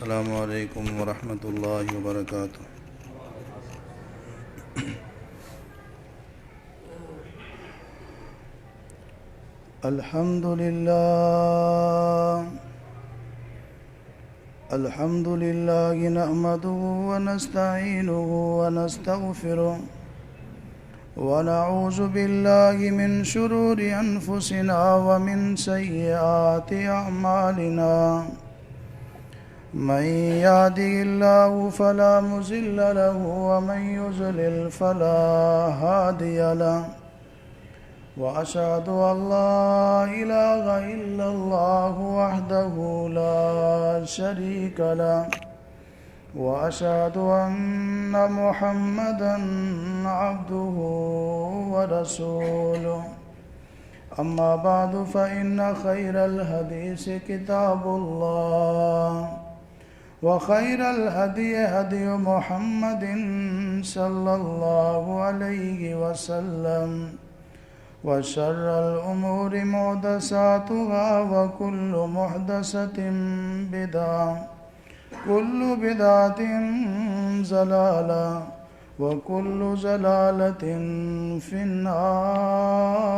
السلام علیکم ورحمۃ اللہ وبرکاتہ۔ الحمد للہ نحمده ونستعینه ونستغفره ونعوذ باللہ من شرور انفسنا ومن سیئات اعمالنا، من يهده الله فلا مضل له ومن يضلل فلا هادي له، وأشهد أن لا إله إلا الله وحده لا شريك له، وأشهد أن محمدا عبده ورسوله، أما بعد فإن خير الحديث كتاب الله، وخير الهدي هدي محمد صلى الله عليه وسلم، وشر الأمور محدثاتها وكل محدثة بدعة، كل بدعة ضلالة، وكل ضلالة في النار۔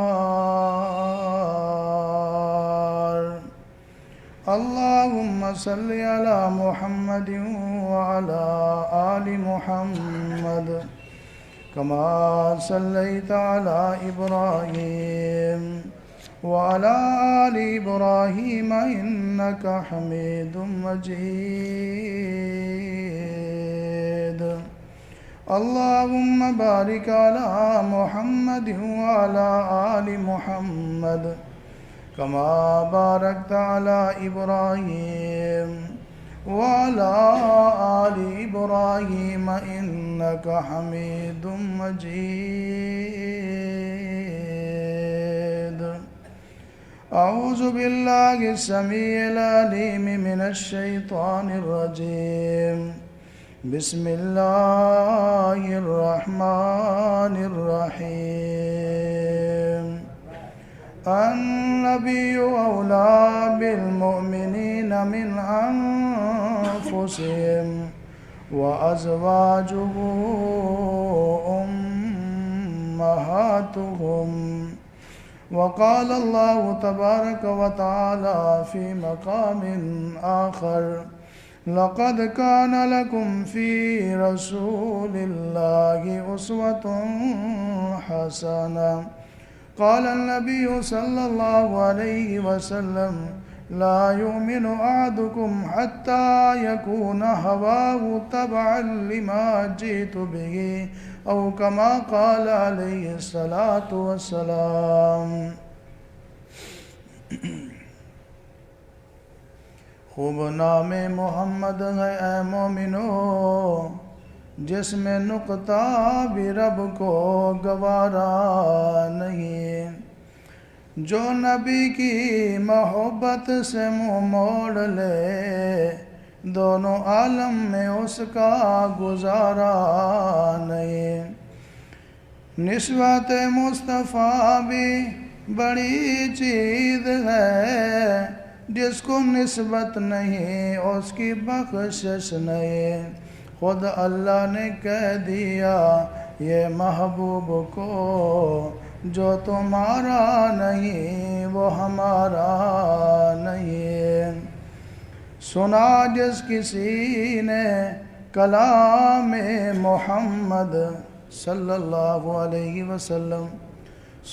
اللهم صل على محمد وعلى آل محمد كما صليت على إبراهيم وعلى آل إبراهيم إنك حميد مجيد۔ اللهم بارك على محمد وعلى آل محمد كما باركت على إبراهيم وعلى آل إبراهيم إنك حميد مجيد۔ أعوذ بالله السميع العليم من الشيطان الرجيم، بسم الله الرحمن الرحيم۔ النبي أولى بالمؤمنين من أنفسهم وأزواجه أمهاتهم، وقال الله تبارك وتعالى في مقام آخر: لقد كان لكم في رسول الله أسوة حسنة۔ قال النبي صلى الله عليه وسلم: لا يؤمن أحدكم حتى يكون هواه تبعا لما جئت به، أو كما قال عليه الصلاة والسلام۔ خوب نام محمد ہے اے مومنو، جس میں نقطہ بھی رب کو گوارا نہیں، جو نبی کی محبت سے منہ موڑ لے، دونوں عالم میں اس کا گزارا نہیں۔ نسبت مصطفیٰ بھی بڑی چیز ہے، جس کو نسبت نہیں اس کی بخشش نہیں۔ خود اللہ نے کہہ دیا یہ محبوب کو، جو تمہارا نہیں وہ ہمارا نہیں۔ سنا جس کسی نے کلام محمد صلی اللہ علیہ وسلم،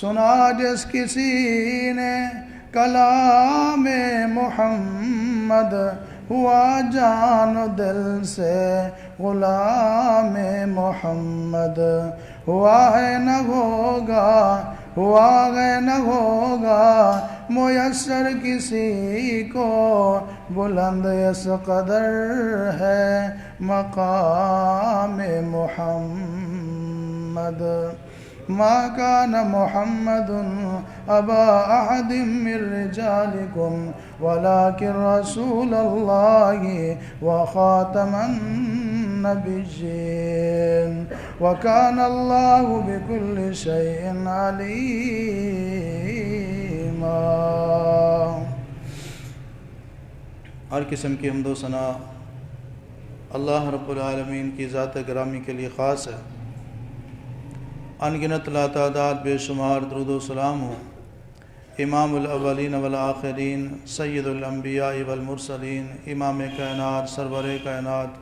سنا جس کسی نے کلام محمد، ہوا جان دل سے غلام محمد، ہوا ہے نہ ہوگا، ہوا ہے نہ ہوگا میسر کسی کو، بلند اس قدر ہے مقام محمد۔ ما كان محمد أبا أحد من رجالكم ولكن رسول الله وخاتم النبيين، وكان الله بكل شيء عليما۔ ہر قسم کی حمد و ثنا اللہ رب العالمین کی ذات گرامی کے لیے خاص ہے۔ انگنت لاتعداد بے شمار درود و سلام ہو امام الاولین والآخرین سید الانبیاء والمرسلین امام کائنات سرور کائنات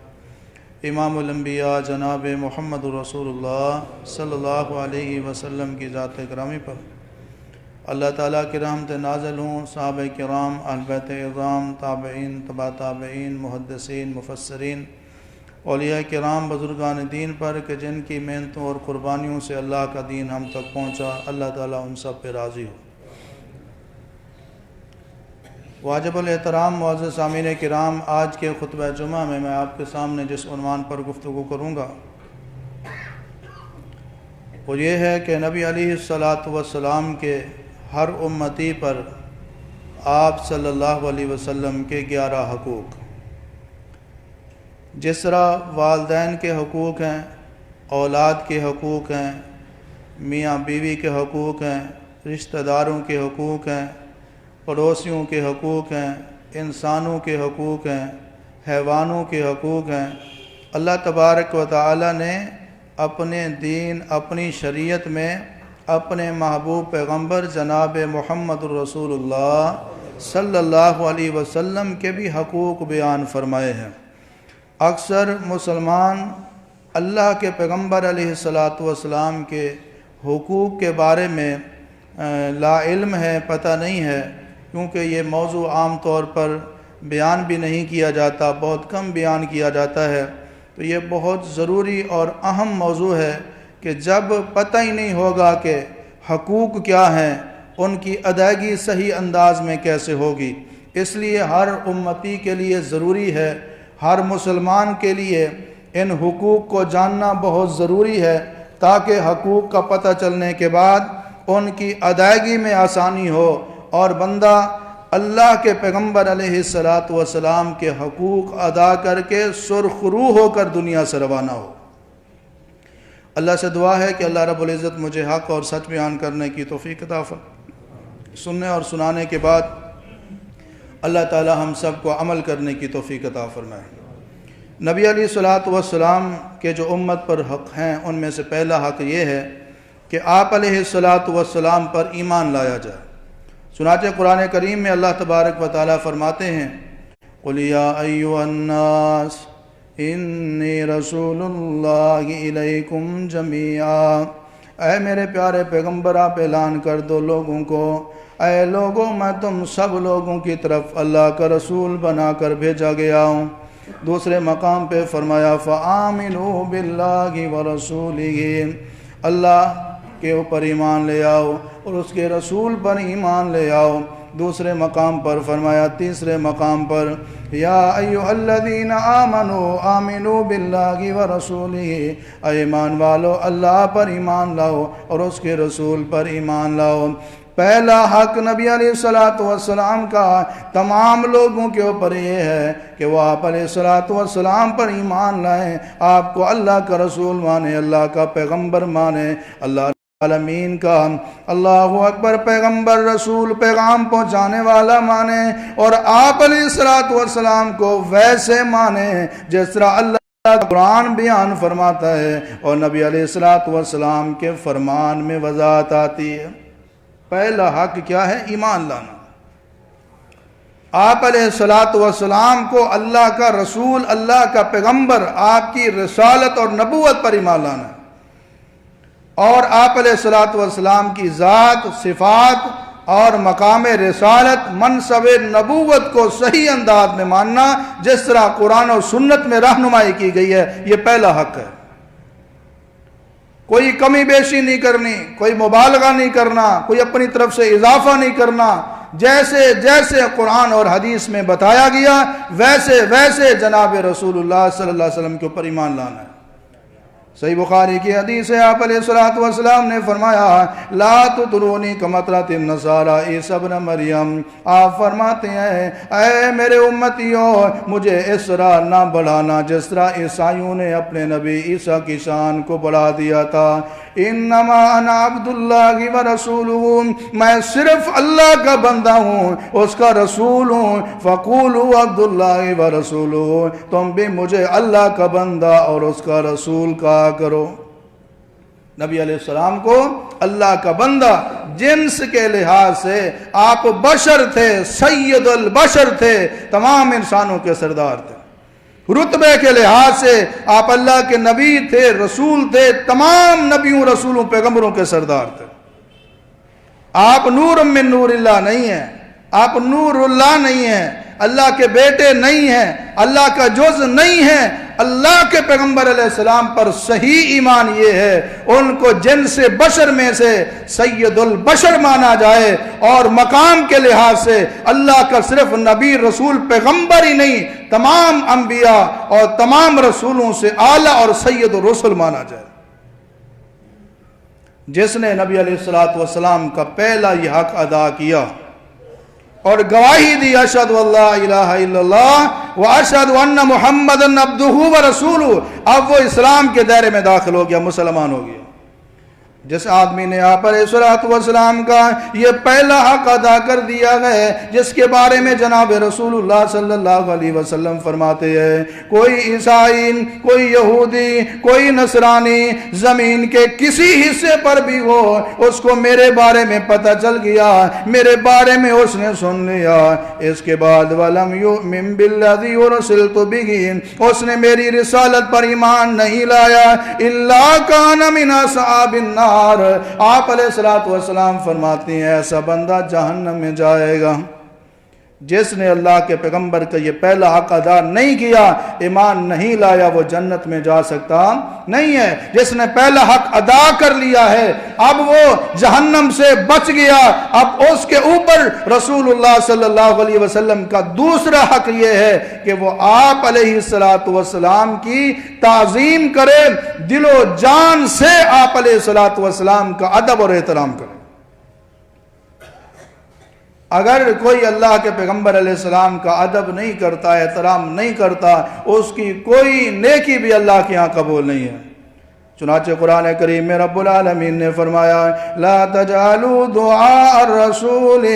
امام الانبیاء جناب محمد رسول اللہ صلی اللہ علیہ وسلم کی ذات گرامی پر اللہ تعالیٰ کی رحمت نازل ہوں، صحابہ کرام، اہل بیت اعظام، تابعین، تبع تابعین، محدثین، مفسرین، اولیاء کرام، بزرگان دین پر کہ جن کی محنتوں اور قربانیوں سے اللہ کا دین ہم تک پہنچا، اللہ تعالیٰ ان سب پہ راضی ہو۔ واجب الاحترام معزز سامعین کرام، آج کے خطبہ جمعہ میں آپ کے سامنے جس عنوان پر گفتگو کروں گا وہ یہ ہے کہ نبی علیہ الصلاۃ کے ہر امتی پر آپ صلی اللہ علیہ وسلم کے 11 حقوق، جس طرح والدین کے حقوق ہیں، اولاد کے حقوق ہیں، میاں بیوی کے حقوق ہیں، رشتہ داروں کے حقوق ہیں، پڑوسیوں کے حقوق ہیں، انسانوں کے حقوق ہیں، حیوانوں کے حقوق ہیں، اللہ تبارک و تعالی نے اپنے دین، اپنی شریعت میں اپنے محبوب پیغمبر جناب محمد رسول اللہ صلی اللہ علیہ وسلم کے بھی حقوق بیان فرمائے ہیں۔ اکثر مسلمان اللہ کے پیغمبر علیہ السلام کے حقوق کے بارے میں لا علم ہے، پتہ نہیں ہے، کیونکہ یہ موضوع عام طور پر بیان بھی نہیں کیا جاتا، بہت کم بیان کیا جاتا ہے۔ تو یہ بہت ضروری اور اہم موضوع ہے کہ جب پتہ ہی نہیں ہوگا کہ حقوق کیا ہیں، ان کی ادائیگی صحیح انداز میں کیسے ہوگی، اس لیے ہر امتی کے لیے ضروری ہے، ہر مسلمان کے لیے ان حقوق کو جاننا بہت ضروری ہے، تاکہ حقوق کا پتہ چلنے کے بعد ان کی ادائیگی میں آسانی ہو اور بندہ اللہ کے پیغمبر علیہ السلام کے حقوق ادا کر کے سرخرو ہو کر دنیا سے روانہ ہو۔ اللہ سے دعا ہے کہ اللہ رب العزت مجھے حق اور سچ بیان کرنے کی توفیق عطا فرمائے، سننے اور سنانے کے بعد اللہ تعالی ہم سب کو عمل کرنے کی توفیق عطا فرمائے۔ نبی علیہ السلام کے جو امت پر حق ہیں ان میں سے پہلا حق یہ ہے کہ آپ علیہ السلام پر ایمان لایا جائے۔ چنانچہ قرآن کریم میں اللہ تبارک و تعالی فرماتے ہیں قُلْ يَا أَيُّهَا النَّاسِ إِنِّي رَسُولُ اللَّهِ إِلَيْكُمْ جَمِيعًا، اے میرے پیارے پیغمبر آپ اعلان کر دو لوگوں کو، اے لوگوں میں تم سب لوگوں کی طرف اللہ کا رسول بنا کر بھیجا گیا ہوں۔ دوسرے مقام پہ فرمایا فَآمِنُوا بِاللَّهِ وَرَسُولِهِ، اللہ کے اوپر ایمان لے آؤ اور اس کے رسول پر ایمان لے آؤ۔ دوسرے مقام پر فرمایا، تیسرے مقام پر یا ایھا الذین آمنوا آمنوا باللہ ورسولہ، اے ایمان والو اللہ پر ایمان لاؤ اور اس کے رسول پر ایمان لاؤ۔ پہلا حق نبی علیہ السلام کا تمام لوگوں کے اوپر یہ ہے کہ وہ آپ علیہ السلام پر ایمان لائیں، آپ کو اللہ کا رسول مانیں، اللہ کا پیغمبر مانیں، اللہ عالمین کا اللہ اکبر پیغمبر رسول پیغام پہنچانے والا مانیں، اور آپ علیہ السلام کو ویسے مانیں جس طرح اللہ قرآن بیان فرماتا ہے اور نبی علیہ السلام کے فرمان میں وضاحت آتی ہے۔ پہلا حق کیا ہے؟ ایمان لانا۔ آپ علیہ السلام کو اللہ کا رسول، اللہ کا پیغمبر، آپ کی رسالت اور نبوت پر ایمان لانا، اور آپ علیہ السلام کی ذات، صفات اور مقام رسالت، منصب نبوت کو صحیح انداز میں ماننا جس طرح قرآن و سنت میں رہنمائی کی گئی ہے، یہ پہلا حق ہے۔ کوئی کمی بیشی نہیں کرنی، کوئی مبالغہ نہیں کرنا، کوئی اپنی طرف سے اضافہ نہیں کرنا، جیسے جیسے قرآن اور حدیث میں بتایا گیا ویسے ویسے جناب رسول اللہ صلی اللہ علیہ وسلم کے اوپر ایمان لانا ہے۔ صحیح بخاری کی حدیث ہے، آپ علیہ الصلوۃ والسلام نے فرمایا لا تطرونی کمطرۃ النصارى عیسی ابن مریم، آپ فرماتے ہیں اے میرے امتیوں مجھے اس طرح نہ بڑھانا جس طرح عیسائیوں نے اپنے نبی عیسیٰ کی شان کو بڑھا دیا تھا۔ انما انا عبد اللہ ورسولہ، میں صرف اللہ کا بندہ ہوں، اس کا رسول ہوں۔ فقولوا عبد اللہ ورسولہ، تم بھی مجھے اللہ کا بندہ اور اس کا رسول کہا کرو۔ نبی علیہ السلام کو اللہ کا بندہ، جنس کے لحاظ سے آپ بشر تھے، سید البشر تھے، تمام انسانوں کے سردار تھے۔ رتبے کے لحاظ سے آپ اللہ کے نبی تھے، رسول تھے، تمام نبیوں رسولوں پیغمبروں کے سردار تھے۔ آپ نور من نور اللہ نہیں ہیں، آپ نور اللہ نہیں ہیں، اللہ کے بیٹے نہیں ہیں، اللہ کا جز نہیں ہیں۔ اللہ کے پیغمبر علیہ السلام پر صحیح ایمان یہ ہے ان کو جنس بشر میں سے سید البشر مانا جائے، اور مقام کے لحاظ سے اللہ کا صرف نبی رسول پیغمبر ہی نہیں، تمام انبیاء اور تمام رسولوں سے اعلیٰ اور سید الرسل مانا جائے۔ جس نے نبی علیہ السلام کا پہلا یہ حق ادا کیا اور گواہی دی اشہد اللہ الہ الا اللہ واشہد ان محمدن عبدہ ورسولہ، اب وہ اسلام کے دائرے میں داخل ہو گیا، مسلمان ہو گیا۔ جس آدمی نے آپ علیہ الصلوۃ والسلام کا یہ پہلا حق ادا کر دیا ہے، جس کے بارے میں جناب رسول اللہ صلی اللہ علیہ وسلم فرماتے ہیں کوئی عیسائی، کوئی یہودی، کوئی نصرانی زمین کے کسی حصے پر بھی ہو، اس کو میرے بارے میں پتہ چل گیا، میرے بارے میں اس نے سن لیا، اس کے بعد وَلَمْ يُؤْمِن بِالَّذِي أُرْسِلْتُ بِهِ، اس نے میری رسالت پر ایمان نہیں لایا، إِلَّا كَانَ مِنْ أَصْحَابِ النَّارِ، آپ علیہ السلام فرماتے ہیں ایسا بندہ جہنم میں جائے گا۔ جس نے اللہ کے پیغمبر کا یہ پہلا حق ادا نہیں کیا، ایمان نہیں لایا، وہ جنت میں جا سکتا نہیں ہے۔ جس نے پہلا حق ادا کر لیا ہے، اب وہ جہنم سے بچ گیا۔ اب اس کے اوپر رسول اللہ صلی اللہ علیہ وسلم کا دوسرا حق یہ ہے کہ وہ آپ علیہ السلام کی تعظیم کرے، دل و جان سے آپ علیہ السلام کا ادب اور احترام کرے۔ اگر کوئی اللہ کے پیغمبر علیہ السلام کا ادب نہیں کرتا، احترام نہیں کرتا، اس کی کوئی نیکی بھی اللہ کے ہاں قبول نہیں ہے۔ چنانچہ قرآن کریم میں رب العالمین نے فرمایا لا تجعلوا دعاء الرسول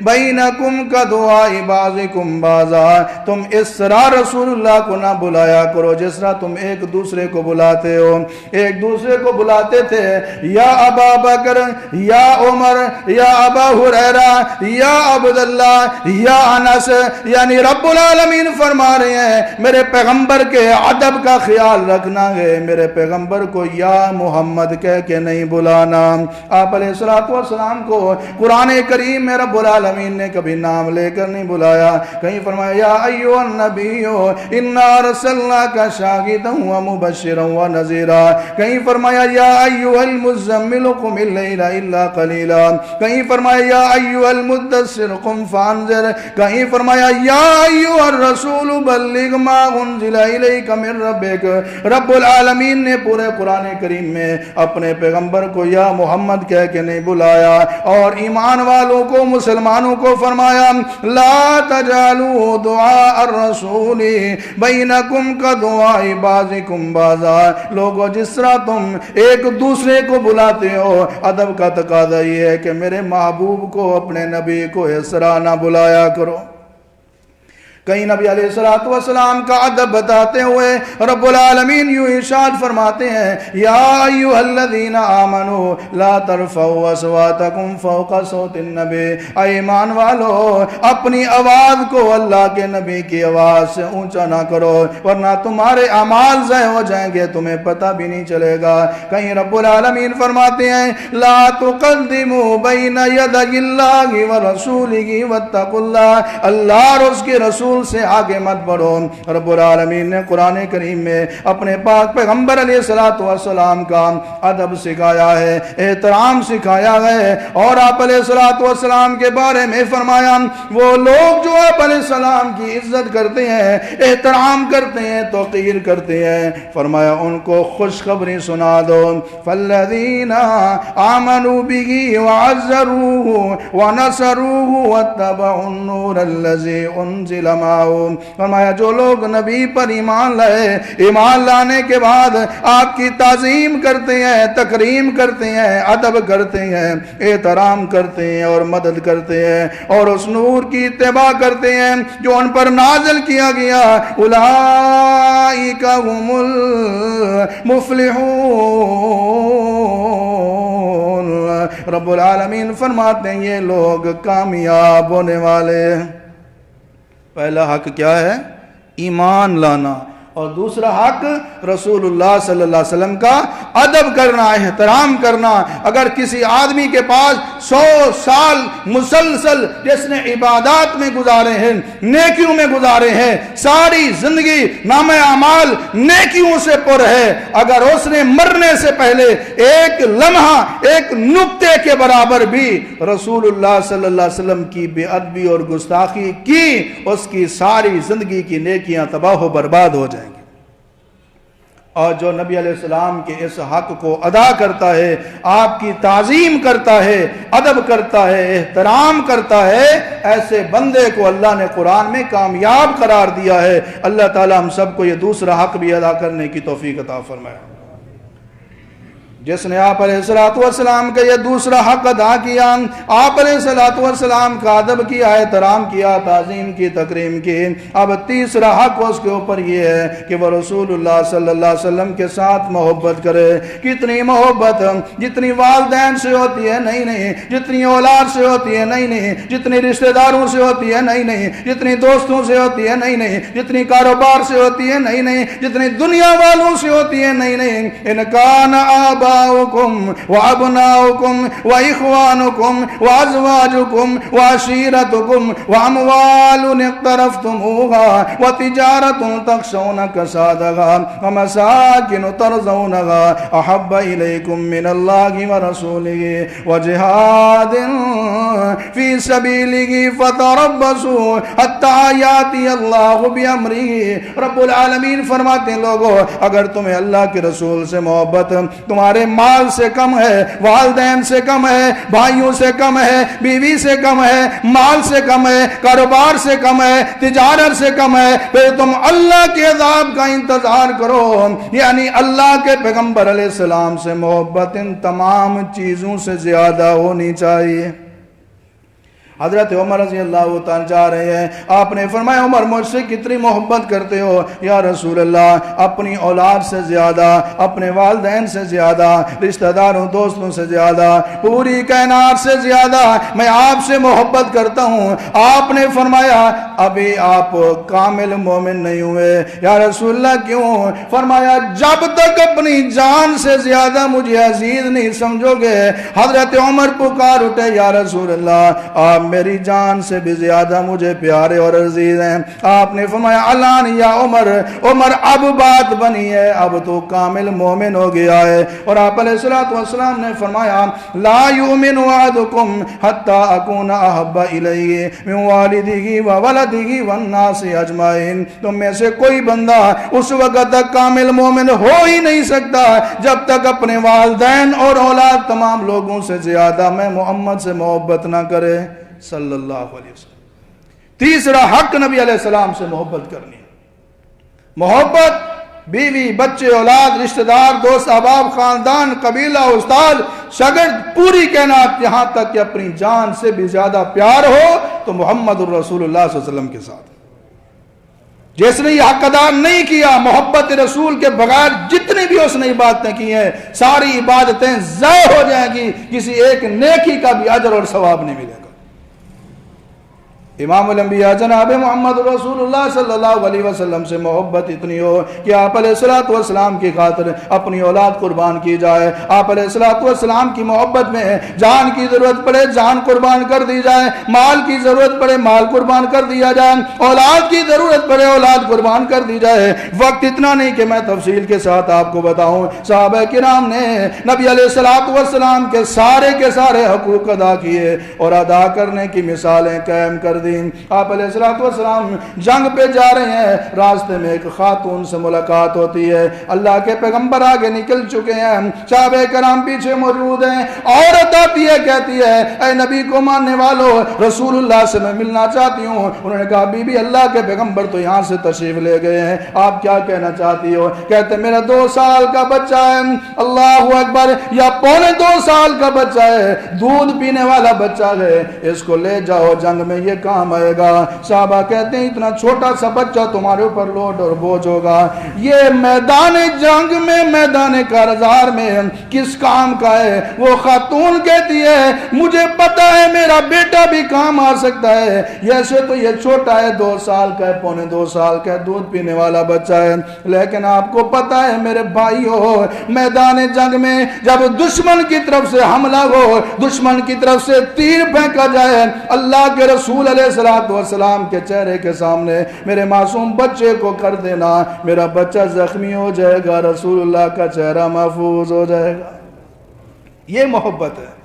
بینکم کدعاء بعضکم بعضا، تم اس طرح رسول اللہ کو نہ بلایا کرو جس طرح تم ایک دوسرے کو بلاتے ہو۔ ایک دوسرے کو بلاتے تھے یا ابا بکر، یا عمر، یا ابا ہریرہ، یا عبداللہ، یا انس، یعنی رب العالمین فرما رہے ہیں میرے پیغمبر کے ادب کا خیال رکھنا ہے، میرے پیغمبر کو یا محمد کہہ کے نہیں بلانا۔ آپ علیہ السلام کو قرآن کریم میں رب العالمین نے کبھی نام لے کر نہیں بلایا۔ کہیں فرمایا یا ایھا النبی انا ارسلناک شاہدا ومبشرا ونذیرا، کہیں فرمایا یا ایھا المزمل قم اللیل الا قلیلا، کہیں فرمایا یا ایھا المدثر قم فانذر، کہیں فرمایا یا ایھا الرسول بلغ ما انزل الیک من ربک۔ رب العالمین نے پورے قرآن کریم میں اپنے پیغمبر کو یا محمد کہہ کے نہیں بلایا، اور ایمان والوں کو، مسلمانوں کو فرمایا لا تجعلوا دعاء الرسول بینکم کدعاء بعضکم بعضا، لوگوں جس طرح تم ایک دوسرے کو بلاتے ہو، ادب کا تقاضا یہ ہے کہ میرے محبوب کو، اپنے نبی کو اس طرح نہ بلایا کرو۔ کہیں نبی علیہ السلام کا ادب بتاتے ہوئے رب العالمین یوں ارشاد فرماتے ہیں یا ایھا الذین آمنوا لا ترفعوا اصواتکم فوق صوت النبی، اے ایمان والو اپنی آواز کو اللہ کے نبی کی آواز سے اونچا نہ کرو ورنہ تمہارے اعمال ضائع ہو جائیں گے، تمہیں پتہ بھی نہیں چلے گا۔ کہیں رب العالمین فرماتے ہیں لا تقدموا بین یدی اللہ ورسولہ واتقوا اللہ، اللہ اور اس کے رسول رسول سے آگے مت بڑھو۔ رب العالمین نے قرآن کریم میں اپنے پاک پیغمبر علیہ الصلوۃ والسلام کا ادب سکھایا ہے، احترام سکھایا ہے، اور آپ علیہ الصلوۃ والسلام کے بارے میں فرمایا وہ لوگ جو آپ علیہ السلام کی عزت کرتے ہیں، احترام کرتے ہیں، توقیر کرتے ہیں، فرمایا ان کو خوشخبری سنا دو، فالذین آمنوا به وعزروه ونصروه واتبعوا النور الذی انزل معه، فرمایا جو لوگ نبی پر ایمان لائے، ایمان لانے کے بعد آپ کی تعظیم کرتے ہیں، تکریم کرتے ہیں، ادب کرتے ہیں، احترام کرتے ہیں اور مدد کرتے ہیں اور اس نور کی اتباع کرتے ہیں جو ان پر نازل کیا گیا، اولئک هم المفلحون۔ رب العالمین فرماتے ہیں یہ لوگ کامیاب ہونے والے ہیں۔ پہلا حق کیا ہے؟ ایمان لانا، اور دوسرا حق رسول اللہ صلی اللہ علیہ وسلم کا ادب کرنا، احترام کرنا۔ اگر کسی آدمی کے پاس 100 سال مسلسل جس نے عبادات میں گزارے ہیں، نیکیوں میں گزارے ہیں، ساری زندگی نامہ اعمال نیکیوں سے پر ہے، اگر اس نے مرنے سے پہلے ایک لمحہ ایک نقطے کے برابر بھی رسول اللہ صلی اللہ علیہ وسلم کی بے ادبی اور گستاخی کی، اس کی ساری زندگی کی نیکیاں تباہ و برباد ہو جائیں گی۔ اور جو نبی علیہ السلام کے اس حق کو ادا کرتا ہے، آپ کی تعظیم کرتا ہے، ادب کرتا ہے، احترام کرتا ہے، ایسے بندے کو اللہ نے قرآن میں کامیاب قرار دیا ہے۔ اللہ تعالی ہم سب کو یہ دوسرا حق بھی ادا کرنے کی توفیق عطا فرمائے۔ جس نے آپ علیہ السلام کا یہ دوسرا حق ادا کیا، آپ علیہ السلام کا ادب کیا، احترام کیا، تعظیم کی، تکریم کی، اب تیسرا حق اس کے اوپر یہ ہے کہ وہ رسول اللہ صلی اللہ علیہ وسلم کے ساتھ محبت کرے۔ کتنی محبت؟ جتنی والدین سے ہوتی ہے نہیں، جتنی اولاد سے ہوتی ہے نہیں، جتنی رشتہ داروں سے ہوتی ہے نہیں، جتنی دوستوں سے ہوتی ہے نہیں، جتنی کاروبار سے ہوتی ہے نہیں، جتنی دنیا والوں سے ہوتی ہے نہیں۔ ان کان آباؤکم وابناؤکم واخوانکم وازواجکم وعشیرتکم واموال اقترفتموها وتجارت تخشون کسادها ومساکن ترضونها احب الیکم من اللہ ورسولہ وجہاد فی سبیلہ فتربصوا حتی یاتی اللہ بامرہ۔ رب العالمین فرماتے ہیں لوگوں اگر تمہیں اللہ کے رسول سے محبت تمہارے مال سے کم ہے، والدین سے کم ہے، بھائیوں سے کم ہے، بیوی سے کم ہے، مال سے کم ہے، کاروبار سے کم ہے، تجارت سے کم ہے، پھر تم اللہ کے عذاب کا انتظار کرو۔ یعنی اللہ کے پیغمبر علیہ السلام سے محبت ان تمام چیزوں سے زیادہ ہونی چاہیے۔ حضرت عمر رضی اللہ تعالیٰ جا رہے ہیں، آپ نے فرمایا عمر مجھ سے کتنی محبت کرتے ہو؟ یا رسول اللہ اپنی اولاد سے زیادہ، اپنے والدین سے زیادہ، رشتہ داروں دوستوں سے زیادہ، پوری کائنات سے زیادہ میں آپ سے محبت کرتا ہوں۔ آپ نے فرمایا ابھی آپ کامل مومن نہیں ہوئے۔ یا رسول اللہ کیوں؟ فرمایا جب تک اپنی جان سے زیادہ مجھے عزیز نہیں سمجھو گے۔ حضرت عمر پکار اٹھے یا رسول اللہ آپ میری جان سے بھی زیادہ مجھے پیارے اور عزیز ہیں۔ آپ نے فرمایا الان یا عمر، عمر اب بات بنی ہے، اب تو کامل مومن ہو گیا ہے۔ اور آپ علیہ السلام نے فرمایا لا یؤمن احدکم حتی اکون احب الیہ من والدہ وولدہ والناس اجمعین۔ تم میں سے کوئی بندہ اس وقت تک کامل مومن ہو ہی نہیں سکتا جب تک اپنے والدین اور اولاد تمام لوگوں سے زیادہ میں محمد سے محبت نہ کرے صلی اللہ علیہ وسلم۔ تیسرا حق نبی علیہ السلام سے محبت کرنی ہے۔ محبت بیوی، بچے، اولاد، رشتہ دار، دوست، احباب، خاندان، قبیلہ، استاد، شاگرد، پوری کائنات، یہاں تک کہ اپنی جان سے بھی زیادہ پیار ہو تو محمد الرسول اللہ صلی اللہ علیہ وسلم کے ساتھ۔ جس نے یہ حق ادا نہیں کیا، محبت رسول کے بغیر جتنی بھی اس نے عبادتیں کی ہیں ساری عبادتیں ضائع ہو جائیں گی، کسی ایک نیکی کا بھی اجر اور ثواب نہیں ملے گا۔ امام الانبیاء جناب محمد رسول اللہ صلی اللہ علیہ وسلم سے محبت اتنی ہو کہ آپ علیہ الصلوۃ والسلام کی خاطر اپنی اولاد قربان کی جائے، آپ علیہ الصلوۃ والسلام کی محبت میں جان کی ضرورت پڑے جان قربان کر دی جائے، مال کی ضرورت پڑے مال قربان کر دیا جائے، اولاد کی ضرورت پڑے اولاد قربان کر دی جائے۔ وقت اتنا نہیں کہ میں تفصیل کے ساتھ آپ کو بتاؤں، صحابہ کرام نے نبی علیہ الصلوۃ والسلام کے سارے حقوق ادا کیے اور ادا کرنے کی مثالیں قائم کر دی۔ آپ علیہ الصلوۃ والسلام جنگ پہ جا رہے ہیں، راستے میں ایک خاتون سے ملاقات ہوتی ہے، اللہ کے پیغمبر آگے نکل چکے ہیں، صحابہ کرام پیچھے موجود ہیں، عورت آتی ہے کہتی ہے اے نبی کو ماننے والو رسول اللہ سے میں ملنا چاہتی ہوں۔ انہوں نے کہا بی بی اللہ کے پیغمبر تو یہاں سے تشریف لے گئے ہیں، آپ کیا کہنا چاہتی ہو؟ کہتے میرا 2 سال کا بچہ ہے، اللہ اکبر، یا 2.25 سال کا بچہ ہے، دودھ پینے والا بچہ ہے، اس کو لے جاؤ جنگ میں یہ کام آئے گا۔ صحابہ کہتے ہیں اتنا چھوٹا سا بچہ تمہارے اوپر لوڈ اور بوجھ ہوگا، یہ میدان جنگ میں میدان کارزار میں کس کام کا ہے؟ وہ خاتون کہتی ہے مجھے پتا ہے میرا بیٹا بھی کام آ سکتا ہے، ایسے تو یہ چھوٹا ہے 2 سال کا ہے، 2.25 سال کا ہے، دودھ پینے والا بچہ ہے، لیکن آپ کو پتا ہے میرے بھائیو میدان جنگ میں جب دشمن کی طرف سے حملہ ہو، دشمن کی طرف سے تیر پھینکا جائے، اللہ کے رسول علیہ الصلوۃ والسلام کے چہرے کے سامنے میرے معصوم بچے کو کر دینا، میرا بچہ زخمی ہو جائے گا، رسول اللہ کا چہرہ محفوظ ہو جائے گا۔ یہ محبت ہے۔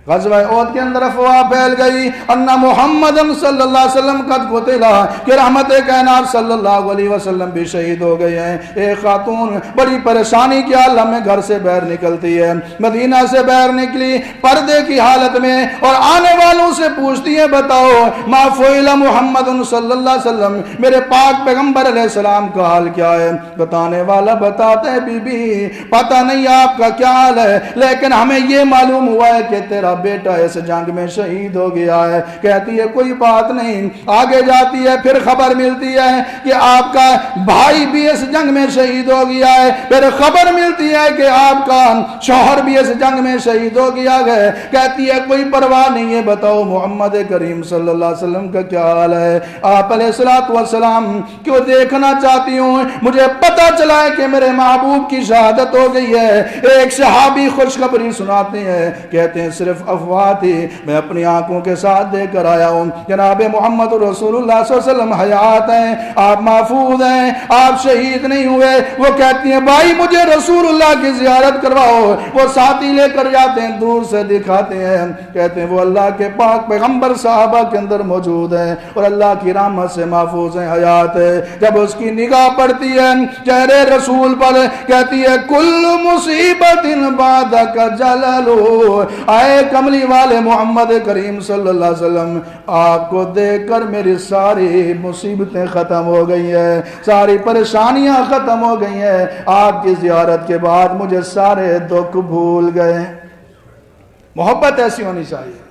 غزوہ احد کے اندر افواہ پھیل گئی ان محمد صلی اللہ علیہ وسلم قد قتلا، کہ رحمت کائنات صلی اللہ علیہ وسلم بھی شہید ہو گئے ہیں۔ ایک خاتون بڑی پریشانی کے عالم میں گھر سے باہر نکلتی ہے، مدینہ سے باہر نکلی پردے کی حالت میں، اور آنے والوں سے پوچھتی ہے بتاؤ ما فعل محمد صلی اللہ علیہ وسلم، میرے پاک پیغمبر علیہ السلام کا حال کیا ہے؟ بتانے والا بتاتا ہے بی بی پتہ نہیں آپ کا کیا حال ہے، لیکن ہمیں یہ معلوم ہوا ہے کہ تیرا بیٹا اس جنگ میں شہید ہو گیا ہے۔ کہتی ہے کوئی بات نہیں، آگے جاتی ہے پھر خبر ملتی ہے کہ آپ کا بھائی بھی اس جنگ میں شہید ہو گیا ہے، پھر خبر ملتی ہے کہ آپ کا شوہر بھی اس جنگ میں شہید ہو گیا ہے۔ کہتی ہے کوئی پرواہ نہیں ہے، بتاؤ محمد کریم صلی اللہ علیہ وسلم کا کیا حال ہے؟ آپ علیہ الصلوۃ والسلام کیوں دیکھنا چاہتی ہوں، مجھے پتا چلا ہے کہ میرے محبوب کی شہادت ہو گئی ہے۔ ایک صحابی خوشخبری سناتے ہیں، کہتے ہیں صرف افواہ تھی، میں اپنی آنکھوں کے ساتھ دیکھ کر آیا ہوں، جناب محمد رسول اللہ صلی اللہ علیہ وسلم حیات ہیں، آپ محفوظ ہیں، آپ شہید نہیں ہوئے۔ وہ کہتی ہیں بھائی مجھے رسول اللہ کی زیارت کرواؤ، وہ ساتھی لے کر جاتے ہیں، دور سے دکھاتے ہیں، کہتے ہیں وہ اللہ کے پاک پیغمبر صحابہ کے اندر موجود ہیں اور اللہ کی رحمت سے محفوظ ہیں، حیات ہے۔ جب اس کی نگاہ پڑتی ہے چہرے رسول پر، کہتی ہے کل مصیبت بعدک جللو، اے کملی والے محمد کریم صلی اللہ علیہ وسلم آپ کو دیکھ کر میری ساری مصیبتیں ختم ہو گئی ہیں، ساری پریشانیاں ختم ہو گئی ہیں، آپ کی زیارت کے بعد مجھے سارے دکھ بھول گئے۔ محبت ایسی ہونی چاہیے۔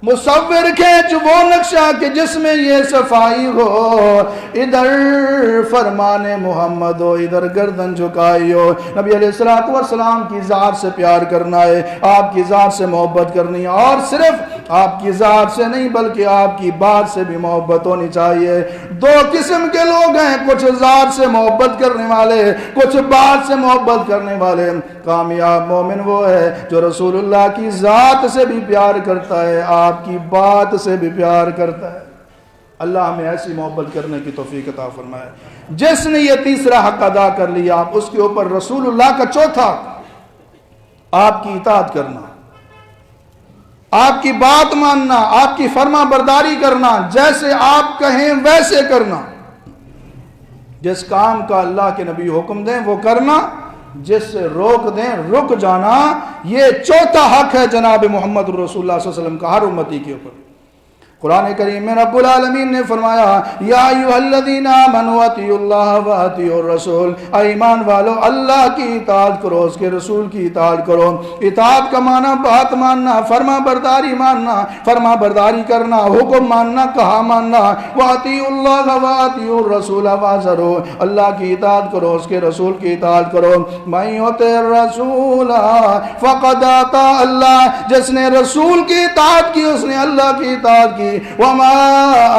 مصور کھینچ وہ نقشہ کہ جس میں یہ صفائی ہو، ادھر فرمان محمد ہو ادھر گردن جھکائی ہو۔ نبی علیہ الصلوۃ والسلام کی ذات سے پیار کرنا ہے، آپ کی ذات سے محبت کرنی ہے، اور صرف آپ کی ذات سے نہیں بلکہ آپ کی بات سے بھی محبت ہونی چاہیے۔ 2 قسم کے لوگ ہیں، کچھ ذات سے محبت کرنے والے، کچھ بات سے محبت کرنے والے۔ کامیاب مومن وہ ہے جو رسول اللہ کی ذات سے بھی پیار کرتا ہے، آپ کی بات سے بھی پیار کرتا ہے۔ اللہ ہمیں ایسی محبت کرنے کی توفیق عطا فرمائے۔ جس نے یہ تیسرا حق ادا کر لیا، آپ اس کے اوپر رسول اللہ کا چوتھا آپ کی اطاعت کرنا، آپ کی بات ماننا، آپ کی فرما برداری کرنا، جیسے آپ کہیں ویسے کرنا، جس کام کا اللہ کے نبی حکم دیں وہ کرنا، جس سے روک دیں رک جانا۔ یہ چوتھا حق ہے جناب محمد رسول اللہ صلی اللہ علیہ وسلم کا ہر امتی کے اوپر۔ قرآن کریم میں رب العالمین نے فرمایا یا ایھا الذین آمنوا اطیعوا اللہ واطیعوا الرسول، ایمان والو اللہ کی اطاعت کرو، اس کے رسول کی اطاعت کرو۔ اطاعت کا معنی بات ماننا، فرما برداری ماننا، فرما برداری کرنا، حکم ماننا، کہا ماننا۔ واطیعوا اللہ واطیعوا الرسول واحذروا، اللہ کی اطاعت کرو، اس کے رسول کی اطاعت کرو۔ من یطع الرسول فقد اطاع اللہ، جس نے رسول کی اطاعت کی اس نے اللہ کی اطاعت کی۔ وما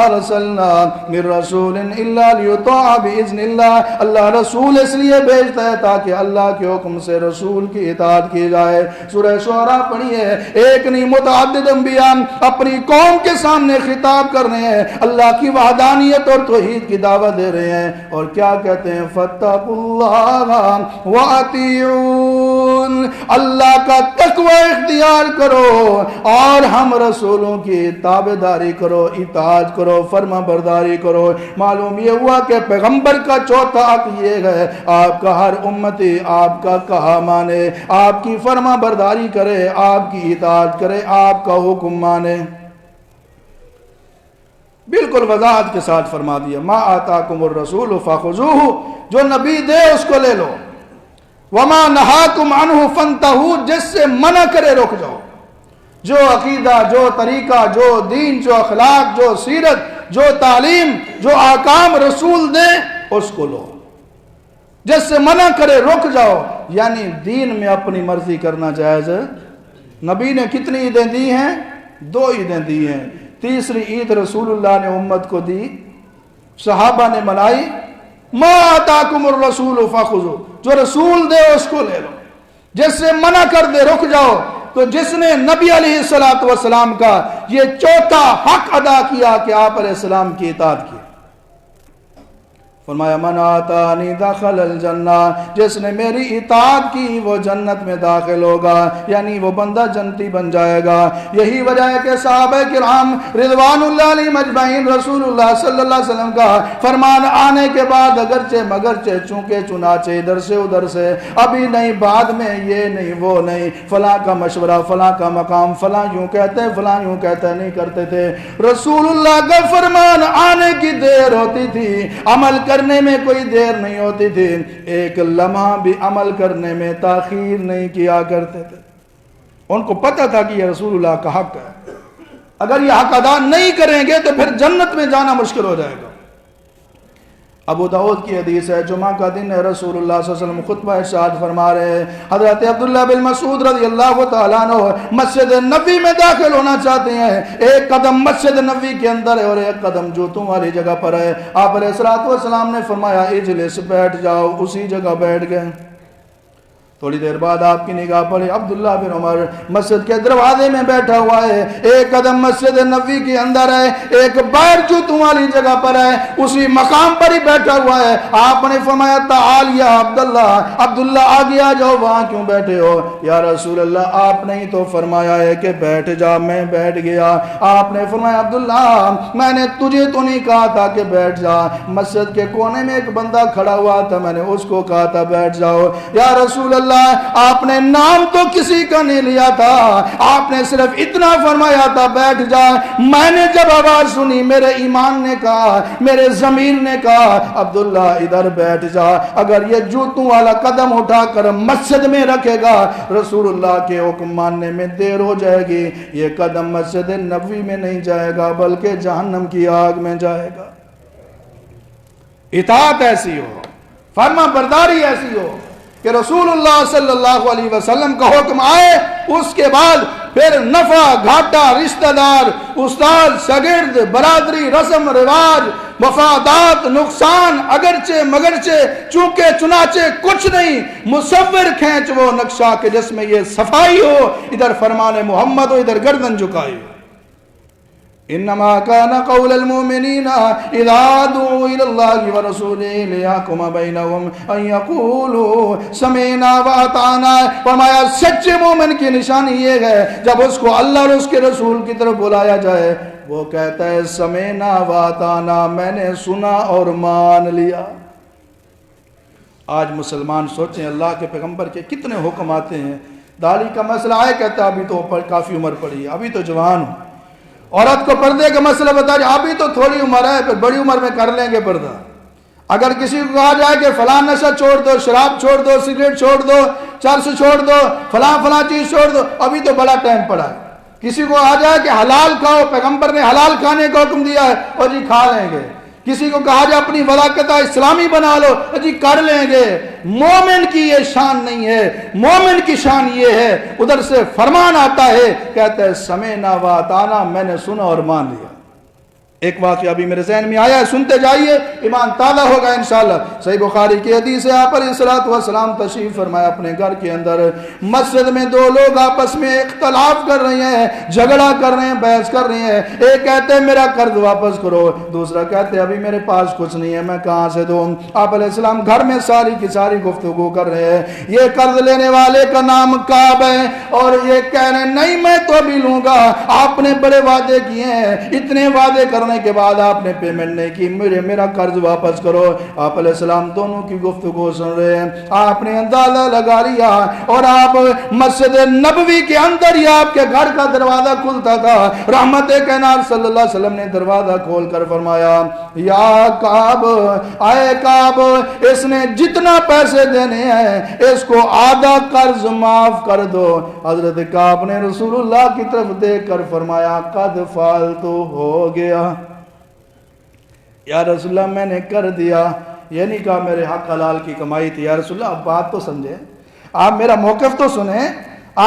ارسلنا من رسول الا ليطاع باذن اللہ. اللہ رسول اس لیے بھیجتا ہے تاکہ اللہ کے حکم سے رسول کی اطاعت کی جائے. سورہ شعراء پڑھیے. ایک نہیں متعدد انبیاء اپنی قوم کے سامنے خطاب کر رہے ہیں, اللہ کی وحدانیت اور توحید کی دعوت دے رہے ہیں, اور کیا کہتے ہیں؟ فاتقوا اللہ واطیعون, اللہ کا تقوی اختیار کرو اور ہم رسولوں کی تابعداری کرو, اطاعت کرو, فرما برداری کرو. معلوم یہ ہوا کہ پیغمبر کا چوتھا حق یہ ہے, آپ کا ہر امتی آپ کا کہا مانے, آپ کی فرما برداری کرے, آپ کی اطاعت کرے, آپ کا حکم مانے. بالکل وضاحت کے ساتھ فرما دیا, ما آتاکم الرسول فخذوہ, جو نبی دے اس کو لے لو, وما نہاکم عنہ فانتہوا, جس سے منع کرے رک جاؤ. جو عقیدہ, جو طریقہ, جو دین, جو اخلاق, جو سیرت, جو تعلیم, جو احکام رسول دے اس کو لو. جس سے منع کرے رک جاؤ, یعنی دین میں اپنی مرضی کرنا جائز ہے. نبی نے کتنی عیدیں دی ہیں؟ 2 عیدیں دی ہیں. تیسری عید رسول اللہ نے امت کو دی, صحابہ نے منائی. ما آتاکم الرسول فخذوا, جو رسول دے اس کو لے لو, جس سے منع کر دے رک جاؤ. تو جس نے نبی علیہ السلام کا یہ چوتھا حق ادا کیا کہ آپ علیہ السلام کی اطاعت کی, فرمایا من آتانی دخل الجنہ, جس نے میری اطاعت کی وہ جنت میں داخل ہوگا, یعنی وہ بندہ جنتی بن جائے گا. یہی وجہ ہے کہ صحابہ کرام رضوان اللہ علیہم اجمعین رسول اللہ صلی اللہ علیہ وسلم کا فرمان آنے کے بعد اگرچہ مگرچہ چونکہ چنانچہ ادھر سے ادھر سے, ابھی نہیں بعد میں, یہ نہیں وہ نہیں, فلاں کا مشورہ, فلاں کا مقام, فلاں یوں کہتے ہیں, فلاں یوں کہتے ہیں, نہیں کرتے تھے. رسول اللہ کا فرمان آنے کی دیر ہوتی تھی, عمل کرنے میں کوئی دیر نہیں ہوتی تھی, ایک لمحہ بھی عمل کرنے میں تاخیر نہیں کیا کرتے تھے. ان کو پتہ تھا کہ یہ رسول اللہ کا حق ہے, اگر یہ حق ادا نہیں کریں گے تو پھر جنت میں جانا مشکل ہو جائے گا. ابو داؤد کی حدیث ہے, جمعہ کا دن ہے, رسول اللہ صلی اللہ علیہ وسلم خطبہ ارشاد فرما رہے ہیں. حضرت عبداللہ بن مسعود رضی اللہ تعالیٰ عنہ مسجد نبی میں داخل ہونا چاہتے ہیں. ایک قدم مسجد نبی کے اندر ہے اور ایک قدم جوتوں والی جگہ پر ہے. آپ علیہ السلام نے فرمایا اجلس, بیٹھ جاؤ. اسی جگہ بیٹھ گئے. تھوڑی دیر بعد آپ کی نگاہ پڑی, عبداللہ بن عمر مسجد کے دروازے میں بیٹھا ہوا ہے, ایک قدم مسجد نبوی کے اندر ہے, ایک باہر جوتوں والی جگہ پر ہے, اسی مقام پر ہی بیٹھا ہوا ہے. آپ نے فرمایا تعال یا عبداللہ, عبداللہ آگے آ جاؤ, وہاں کیوں بیٹھے ہو؟ یا رسول اللہ آپ نے ہی تو فرمایا ہے کہ بیٹھ جا, میں بیٹھ گیا. آپ نے فرمایا عبداللہ میں نے تجھے تو نہیں کہا تھا کہ بیٹھ جا, مسجد کے کونے میں ایک بندہ کھڑا ہوا تھا, میں نے اس کو کہا تھا بیٹھ جاؤ. یا رسول اللہ آپ نے نام تو کسی کا نہیں لیا تھا, آپ نے صرف اتنا فرمایا تھا بیٹھ جا. میں نے جب آواز سنی میرے ایمان نے کہا, میرے ضمیر نے کہا عبداللہ ادھر بیٹھ جا. اگر یہ جوتوں والا قدم اٹھا کر مسجد میں رکھے گا رسول اللہ کے حکم ماننے میں دیر ہو جائے گی. یہ قدم مسجد نبوی میں نہیں جائے گا بلکہ جہنم کی آگ میں جائے گا. اطاعت ایسی ہو, فرما برداری ایسی ہو کہ رسول اللہ صلی اللہ علیہ وسلم کا حکم آئے, اس کے بعد پھر نفع گھاٹا, رشتہ دار, استاد, شاگرد, برادری, رسم رواج, مفادات, نقصان, اگرچہ مگرچہ, چونکہ چنانچہ کچھ نہیں, مصور کھینچ وہ نقشہ کہ جس میں یہ صفائی ہو, ادھر فرمان محمد ہو, ادھر گردن جھکائی ہو. انما كان قول المؤمنين اذا دعوا الى الله ورسوله ليحكم بينهم ان يقولوا سمعنا واطعنا. فرمایا سچے مومن کی نشانی یہ ہے جب اس کو اللہ اور اس کے رسول کی طرف بلایا جائے وہ کہتا ہے سمعنا واطعنا, میں نے سنا اور مان لیا. آج مسلمان سوچیں اللہ کے پیغمبر کے کتنے حکم آتے ہیں. داڑھی کا مسئلہ ہے, کہتا ہے ابھی تو کافی عمر پڑی ہے, ابھی تو جوان ہوں. عورت کو پردے کا مسئلہ بتا رہے, ابھی تو تھوڑی عمر ہے, پھر بڑی عمر میں کر لیں گے پردہ. اگر کسی کو کہا جائے کہ فلاں نشہ چھوڑ دو, شراب چھوڑ دو, سگریٹ چھوڑ دو, چرس چھوڑ دو, فلاں چیز چھوڑ دو, ابھی تو بڑا ٹائم پڑا ہے. کسی کو آ جائے کہ حلال کھاؤ, پیغمبر نے حلال کھانے کا حکم دیا ہے, اور جی کھا لیں گے. کسی کو کہا جائے اپنی ولاقتہ اسلامی بنا لو, جی کر لیں گے. مومن کی یہ شان نہیں ہے. مومن کی شان یہ ہے ادھر سے فرمان آتا ہے, کہتا ہے سمعنا واطعنا, میں نے سنا اور مان لیا. ایک واقعہ بھی میرے ذہن میں آیا ہے، سنتے جائیے، ایمان تازہ ہوگا انشاءاللہ۔ صحیح بخاری کی حدیث ہے، آپ علیہ السلام تشریف فرمایا اپنے گھر کے اندر، مسجد میں دو لوگ آپس میں اختلاف کر رہے ہیں، جھگڑا کر رہے ہیں، بحث کر رہے ہیں۔ ایک کہتے ہیں میرا قرض واپس کرو، دوسرا کہتے ہیں ابھی میرے پاس کچھ نہیں ہے، میں کہاں سے دوں؟ آپ علیہ السلام گھر میں ساری کی ساری گفتگو کر رہے ہیں۔ یہ قرض لینے والے کا نام کعب ہے اور یہ کہہ رہے ہیں نہیں میں تو ابھی لوں گا، آپ نے بڑے وعدے کیے ہیں، اتنے وعدے کرنے کے بعد آپ نے پیمنٹ نہیں کی، میرا قرض واپس کرو۔ آپ علیہ السلام دونوں کی گفتگو سن رہے ہیں، آپ نے اندازہ لگا لیا اور آپ مسجد نبوی کے اندر ہی آپ کے گھر کا دروازہ کھلتا تھا، رحمت کائنات صلی اللہ علیہ وسلم نے دروازہ کھول کر فرمایا یا کعب، آئے کعب، اس نے جتنا پیسے دینے ہیں اس کو آدھا قرض معاف کر دو۔ حضرت کعب نے رسول اللہ کی طرف دیکھ کر فرمایا قد فالتو، ہو گیا یا رسول اللہ، میں نے کر دیا۔ یہ نہیں کہا میرے حق حلال کی کمائی تھی، یا رسول اللہ آپ بات تو سمجھیں، آپ میرا موقف تو سنیں،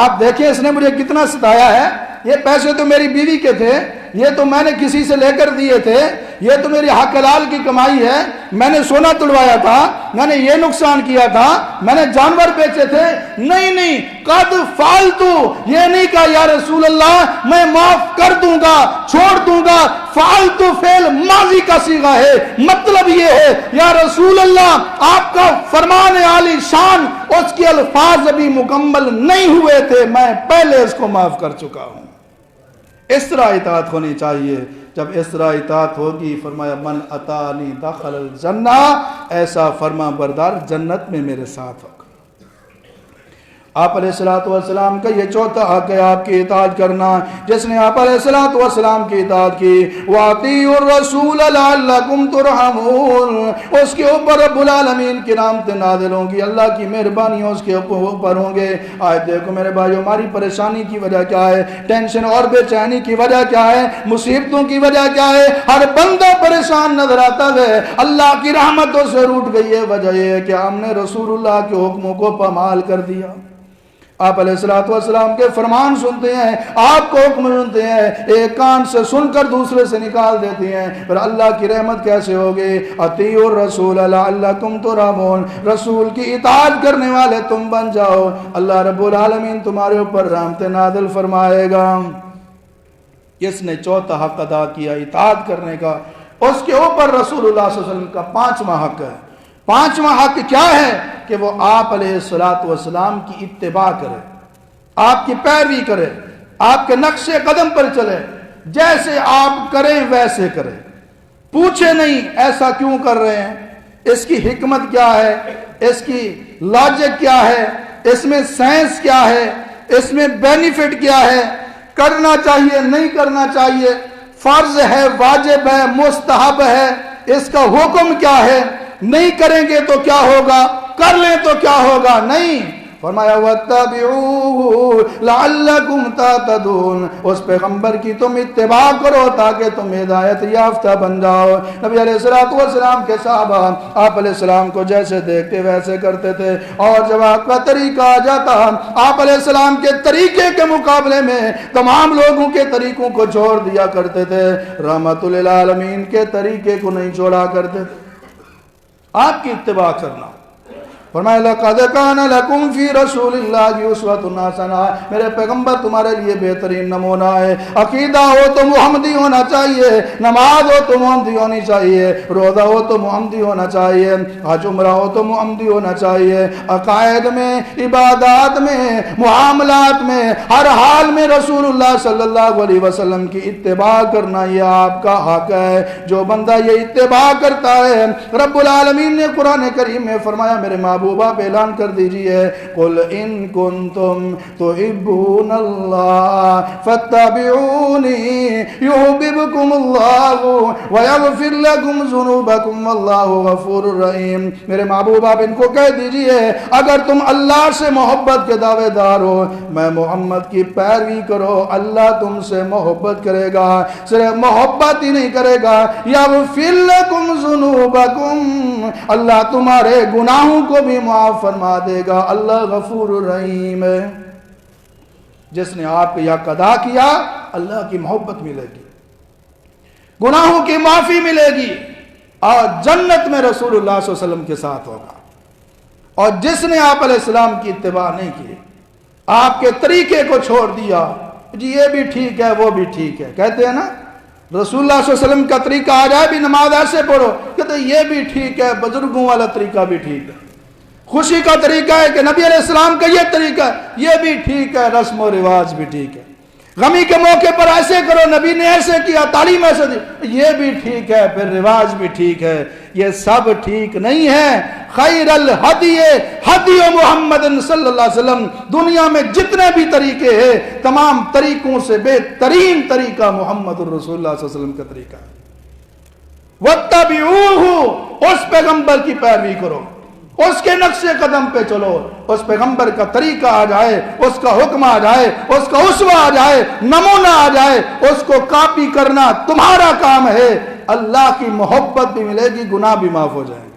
آپ دیکھیں اس نے مجھے کتنا ستایا ہے، یہ پیسے تو میری بیوی کے تھے، یہ تو میں نے کسی سے لے کر دیے تھے، یہ تو میری حق حلال کی کمائی ہے، میں نے سونا تڑوایا تھا، میں نے یہ نقصان کیا تھا، میں نے جانور بیچے تھے، نہیں قد فالتو، یہ نہیں کہا یا رسول اللہ میں معاف کر دوں گا، چھوڑ دوں گا، فالتو فعل ماضی کا صیغہ ہے، مطلب یہ ہے یا رسول اللہ آپ کا فرمان عالی شان، اس کے الفاظ ابھی مکمل نہیں ہوئے تھے، میں پہلے اس کو معاف کر چکا ہوں۔ اس طرح اطاعت ہونی چاہیے، جب اس طرح اطاعت ہوگی فرمایا من اطاعنی دخل الجنہ، ایسا فرما بردار جنت میں میرے ساتھ ہوگا۔ آپ علیہ السلام کا یہ چوتھا حق ہے آپ کی اطاعت کرنا۔ جس نے آپ علیہ السلام کی اطاعت کی وَأَطِيعُوا الرَّسُولَ لَعَلَّكُمْ تُرْحَمُونَ، اس کے اوپر رب العالمین کی رحمتیں نازل ہوں گی، اللہ کی مہربانی اس کے اوپر ہوں گے۔ آج دیکھو میرے بھائیو، ہماری پریشانی کی وجہ کیا ہے، ٹینشن اور بے چینی کی وجہ کیا ہے، مصیبتوں کی وجہ کیا ہے، ہر بندہ پریشان نظر آتا ہے، اللہ کی رحمتوں سے روٹ گئی ہے۔ وجہ یہ ہے کہ ہم نے رسول اللہ کے حکموں کو پامال کر دیا۔ آپ علیہ السلام کے فرمان سنتے ہیں، آپ کو حکم سنتے ہیں، ایک کان سے سن کر دوسرے سے نکال دیتے ہیں، پھر اللہ کی رحمت کیسے ہوگی؟ اطیعوا الرسول لعلکم ترحمون، رسول کی اطاعت کرنے والے تم بن جاؤ، اللہ رب العالمین تمہارے اوپر رحمت نازل فرمائے گا۔ اس نے چوتھا حق ادا کیا اطاعت کرنے کا، اس کے اوپر رسول اللہ صلی اللہ علیہ وسلم کا پانچواں حق ہے۔ پانچواں حق کیا ہے؟ کہ وہ آپ علیہ السلام کی اتباع کرے، آپ کی پیروی کرے، آپ کے نقش قدم پر چلے، جیسے آپ کریں ویسے کرے، پوچھے نہیں ایسا کیوں کر رہے ہیں، اس کی حکمت کیا ہے، اس کی لاجک کیا ہے، اس میں سائنس کیا ہے، اس میں بینیفٹ کیا ہے، کرنا چاہیے نہیں کرنا چاہیے، فرض ہے واجب ہے مستحب ہے، اس کا حکم کیا ہے، نہیں کریں گے تو کیا ہوگا، کر لیں تو کیا ہوگا، نہیں، فرمایا وَاتَّبِعُوهُ لَعَلَّكُمْ تَهْتَدُونَ، اس پیغمبر کی تم اتباع کرو تاکہ تم ہدایت یافتہ بن جاؤ۔ نبی علیہ السلام کے صحابہ آپ علیہ السلام کو جیسے دیکھتے ویسے کرتے تھے، اور جب آپ کا طریقہ آ جاتا آپ علیہ السلام کے طریقے کے مقابلے میں تمام لوگوں کے طریقوں کو چھوڑ دیا کرتے تھے، رحمت للعالمین کے طریقے کو نہیں چھوڑا کرتے تھے۔ آپ کی اتباع کرنا، فرمایا لَقَدْ كَانَ لَكُمْ فِي رَسُولِ اللَّهِ أُسْوَةٌ حَسَنَةٌ، میرے پیغمبر تمہارے لیے بہترین نمونہ ہے۔ عقیدہ ہو تو محمدی ہونا چاہیے، نماز ہو تو محمدی ہونی چاہیے، روزہ ہو تو محمدی ہونا چاہیے، حج عمرہ ہو تو محمدی ہونا چاہیے، عقائد میں، عبادات میں، معاملات میں، ہر حال میں رسول اللہ صلی اللہ علیہ وسلم کی اتباع کرنا یہ آپ کا حق ہے۔ جو بندہ یہ اتباع کرتا ہے، رب العالمین نے قرآن کریم میں فرمایا میرے محبوب آپ اعلان کر دیجئے قل ان کنتم تحبون اللہ فاتبعونی یحببکم اللہ ویغفر لکم ذنوبکم واللہ غفور الرحیم، میرے محبوب آپ ان کو کہہ دیجئے اگر تم اللہ سے محبت کے دعوے دار ہو، میں محمد کی پیروی کرو، اللہ تم سے محبت کرے گا، صرف محبت ہی نہیں کرے گا، یغفر لکم ذنوبکم، اللہ تمہارے گناہوں کو بھی معاف فرما دے گا، اللہ غفور الرحیم ہے۔ جس نے آپ کو یہ ادا کیا اللہ کی محبت ملے گی۔ گناہوں کی معافی ملے گی اور جنت میں رسول اللہ صلی اللہ علیہ وسلم کے ساتھ ہوگا۔ اور جس نے آپ علیہ السلام کی اتباع نہیں کی، آپ کے طریقے کو چھوڑ دیا، جی یہ بھی ٹھیک ہے وہ بھی ٹھیک ہے، کہتے ہیں نا رسول اللہ صلی اللہ علیہ وسلم کا طریقہ آ جائے بھی نماز ایسے پڑھو، کہتے ہیں یہ بھی ٹھیک ہے، بزرگوں والا طریقہ بھی ٹھیک ہے، خوشی کا طریقہ ہے کہ نبی علیہ السلام کا یہ طریقہ ہے، یہ بھی ٹھیک ہے، رسم و رواج بھی ٹھیک ہے، غمی کے موقع پر ایسے کرو، نبی نے ایسے کیا، تعلیم ایسے دی، یہ بھی ٹھیک ہے، پھر رواج بھی ٹھیک ہے، یہ سب ٹھیک نہیں ہے۔ خیر الہدی ہدی محمد صلی اللہ علیہ وسلم، دنیا میں جتنے بھی طریقے ہیں تمام طریقوں سے بہترین طریقہ محمد الرسول اللہ صلی اللہ علیہ وسلم کا طریقہ ہے۔ وَاتَّبِعُوهُ، اس پیغمبر کی پیروی کرو، اس کے نقش قدم پہ چلو، اس پیغمبر کا طریقہ آ جائے، اس کا حکم آ جائے، اس کا اسوہ آ جائے، نمونہ آ جائے، اس کو کاپی کرنا تمہارا کام ہے، اللہ کی محبت بھی ملے گی، گناہ بھی معاف ہو جائیں گے۔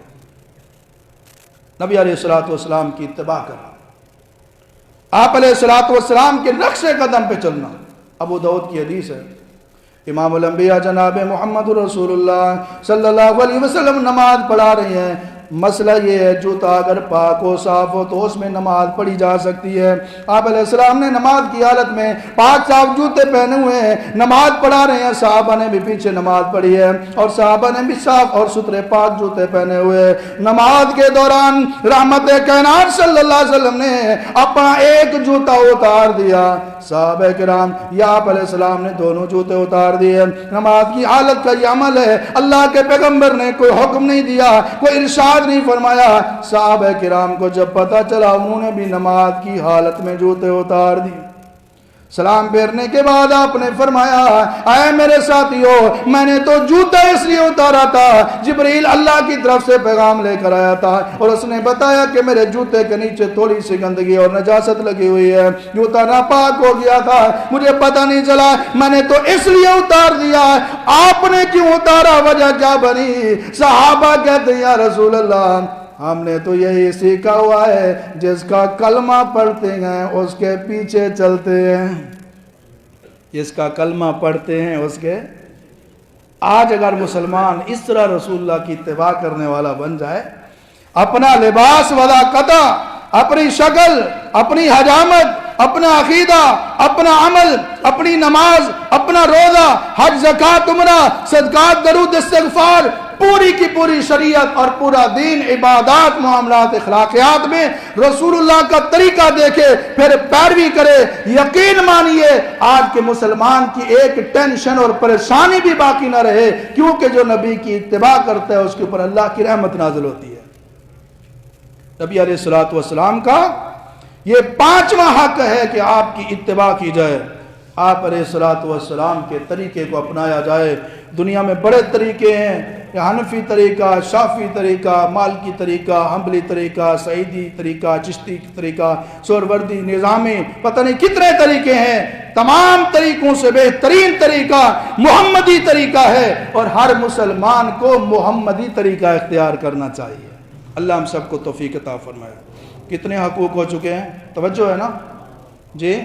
نبی علیہ السلام کی اتباع کرنا، آپ علیہ السلام کے نقش قدم پہ چلنا۔ ابو داؤد کی حدیث ہے، امام الانبیاء جناب محمد رسول اللہ صلی اللہ علیہ وسلم نماز پڑھا رہے ہیں، مسئلہ یہ ہے جوتا اگر پاک ہو صاف ہو تو اس میں نماز پڑھی جا سکتی ہے۔ آپ علیہ السلام نے نماز کی حالت میں پاک صاف جوتے پہنے ہوئے ہیں، نماز پڑھا رہے ہیں، صحابہ نے بھی پیچھے نماز پڑھی ہے اور صحابہ نے بھی صاف اور ستھرے پاک جوتے پہنے ہوئے۔ نماز کے دوران رحمت کائنات صلی اللہ علیہ وسلم نے اپنا ایک جوتا اتار دیا، صحابہ کرام یا آپ علیہ السلام نے دونوں جوتے اتار دیے۔ نماز کی حالت کا یہ عمل ہے، اللہ کے پیغمبر نے کوئی حکم نہیں دیا، کوئی ارشاد نہیں فرمایا، صحابہ کرام کو جب پتہ چلا انہوں نے بھی نماز کی حالت میں جوتے اتار دی۔ سلام پھیرنے کے بعد آپ نے فرمایا، اے میرے ساتھیو، میں نے تو جوتا اس لیے اتارا تھا، جبریل اللہ کی طرف سے پیغام لے کر آیا تھا اور اس نے بتایا کہ میرے جوتے کے نیچے تھوڑی سی گندگی اور نجاست لگی ہوئی ہے، جوتا ناپاک ہو گیا تھا، مجھے پتہ نہیں چلا، میں نے تو اس لیے اتار دیا۔ آپ نے کیوں اتارا، وجہ کیا بنی؟ صحابہ کہتے ہیں یا رسول اللہ، ہم نے تو یہی سیکھا ہوا ہے، جس کا کلمہ پڑھتے ہیں اس کے پیچھے چلتے ہیں، جس کا کلمہ پڑھتے ہیں اس کے۔ آج اگر مسلمان اس طرح رسول اللہ کی اتباع کرنے والا بن جائے، اپنا لباس ولا قطع، اپنی شکل، اپنی حجامت، اپنا عقیدہ، اپنا عمل، اپنی نماز، اپنا روزہ، حج، زکوٰۃ، عمرہ، صدقات، درود، استغفار، پوری کی پوری شریعت اور پورا دین، عبادات، معاملات، اخلاقیات میں رسول اللہ کا طریقہ دیکھے، پھر پیروی کرے، یقین مانیے آج کے مسلمان کی ایک ٹینشن اور پریشانی بھی باقی نہ رہے، کیونکہ جو نبی کی اتباع کرتا ہے اس کے اوپر اللہ کی رحمت نازل ہوتی ہے۔ نبی علیہ السلام کا یہ پانچواں حق ہے کہ آپ کی اتباع کی جائے، آپ علیہ السلام کے طریقے کو اپنایا جائے۔ دنیا میں بڑے طریقے ہیں، حنفی طریقہ، شافی طریقہ، مالکی طریقہ، حنبلی طریقہ، سعیدی طریقہ، چشتی طریقہ، سہروردی، نظامی، پتہ نہیں کتنے طریقے ہیں، تمام طریقوں سے بہترین طریقہ محمدی طریقہ ہے، اور ہر مسلمان کو محمدی طریقہ اختیار کرنا چاہیے۔ اللہ ہم سب کو توفیق عطا فرمائے۔ کتنے حقوق ہو چکے ہیں، توجہ ہے نا جی؟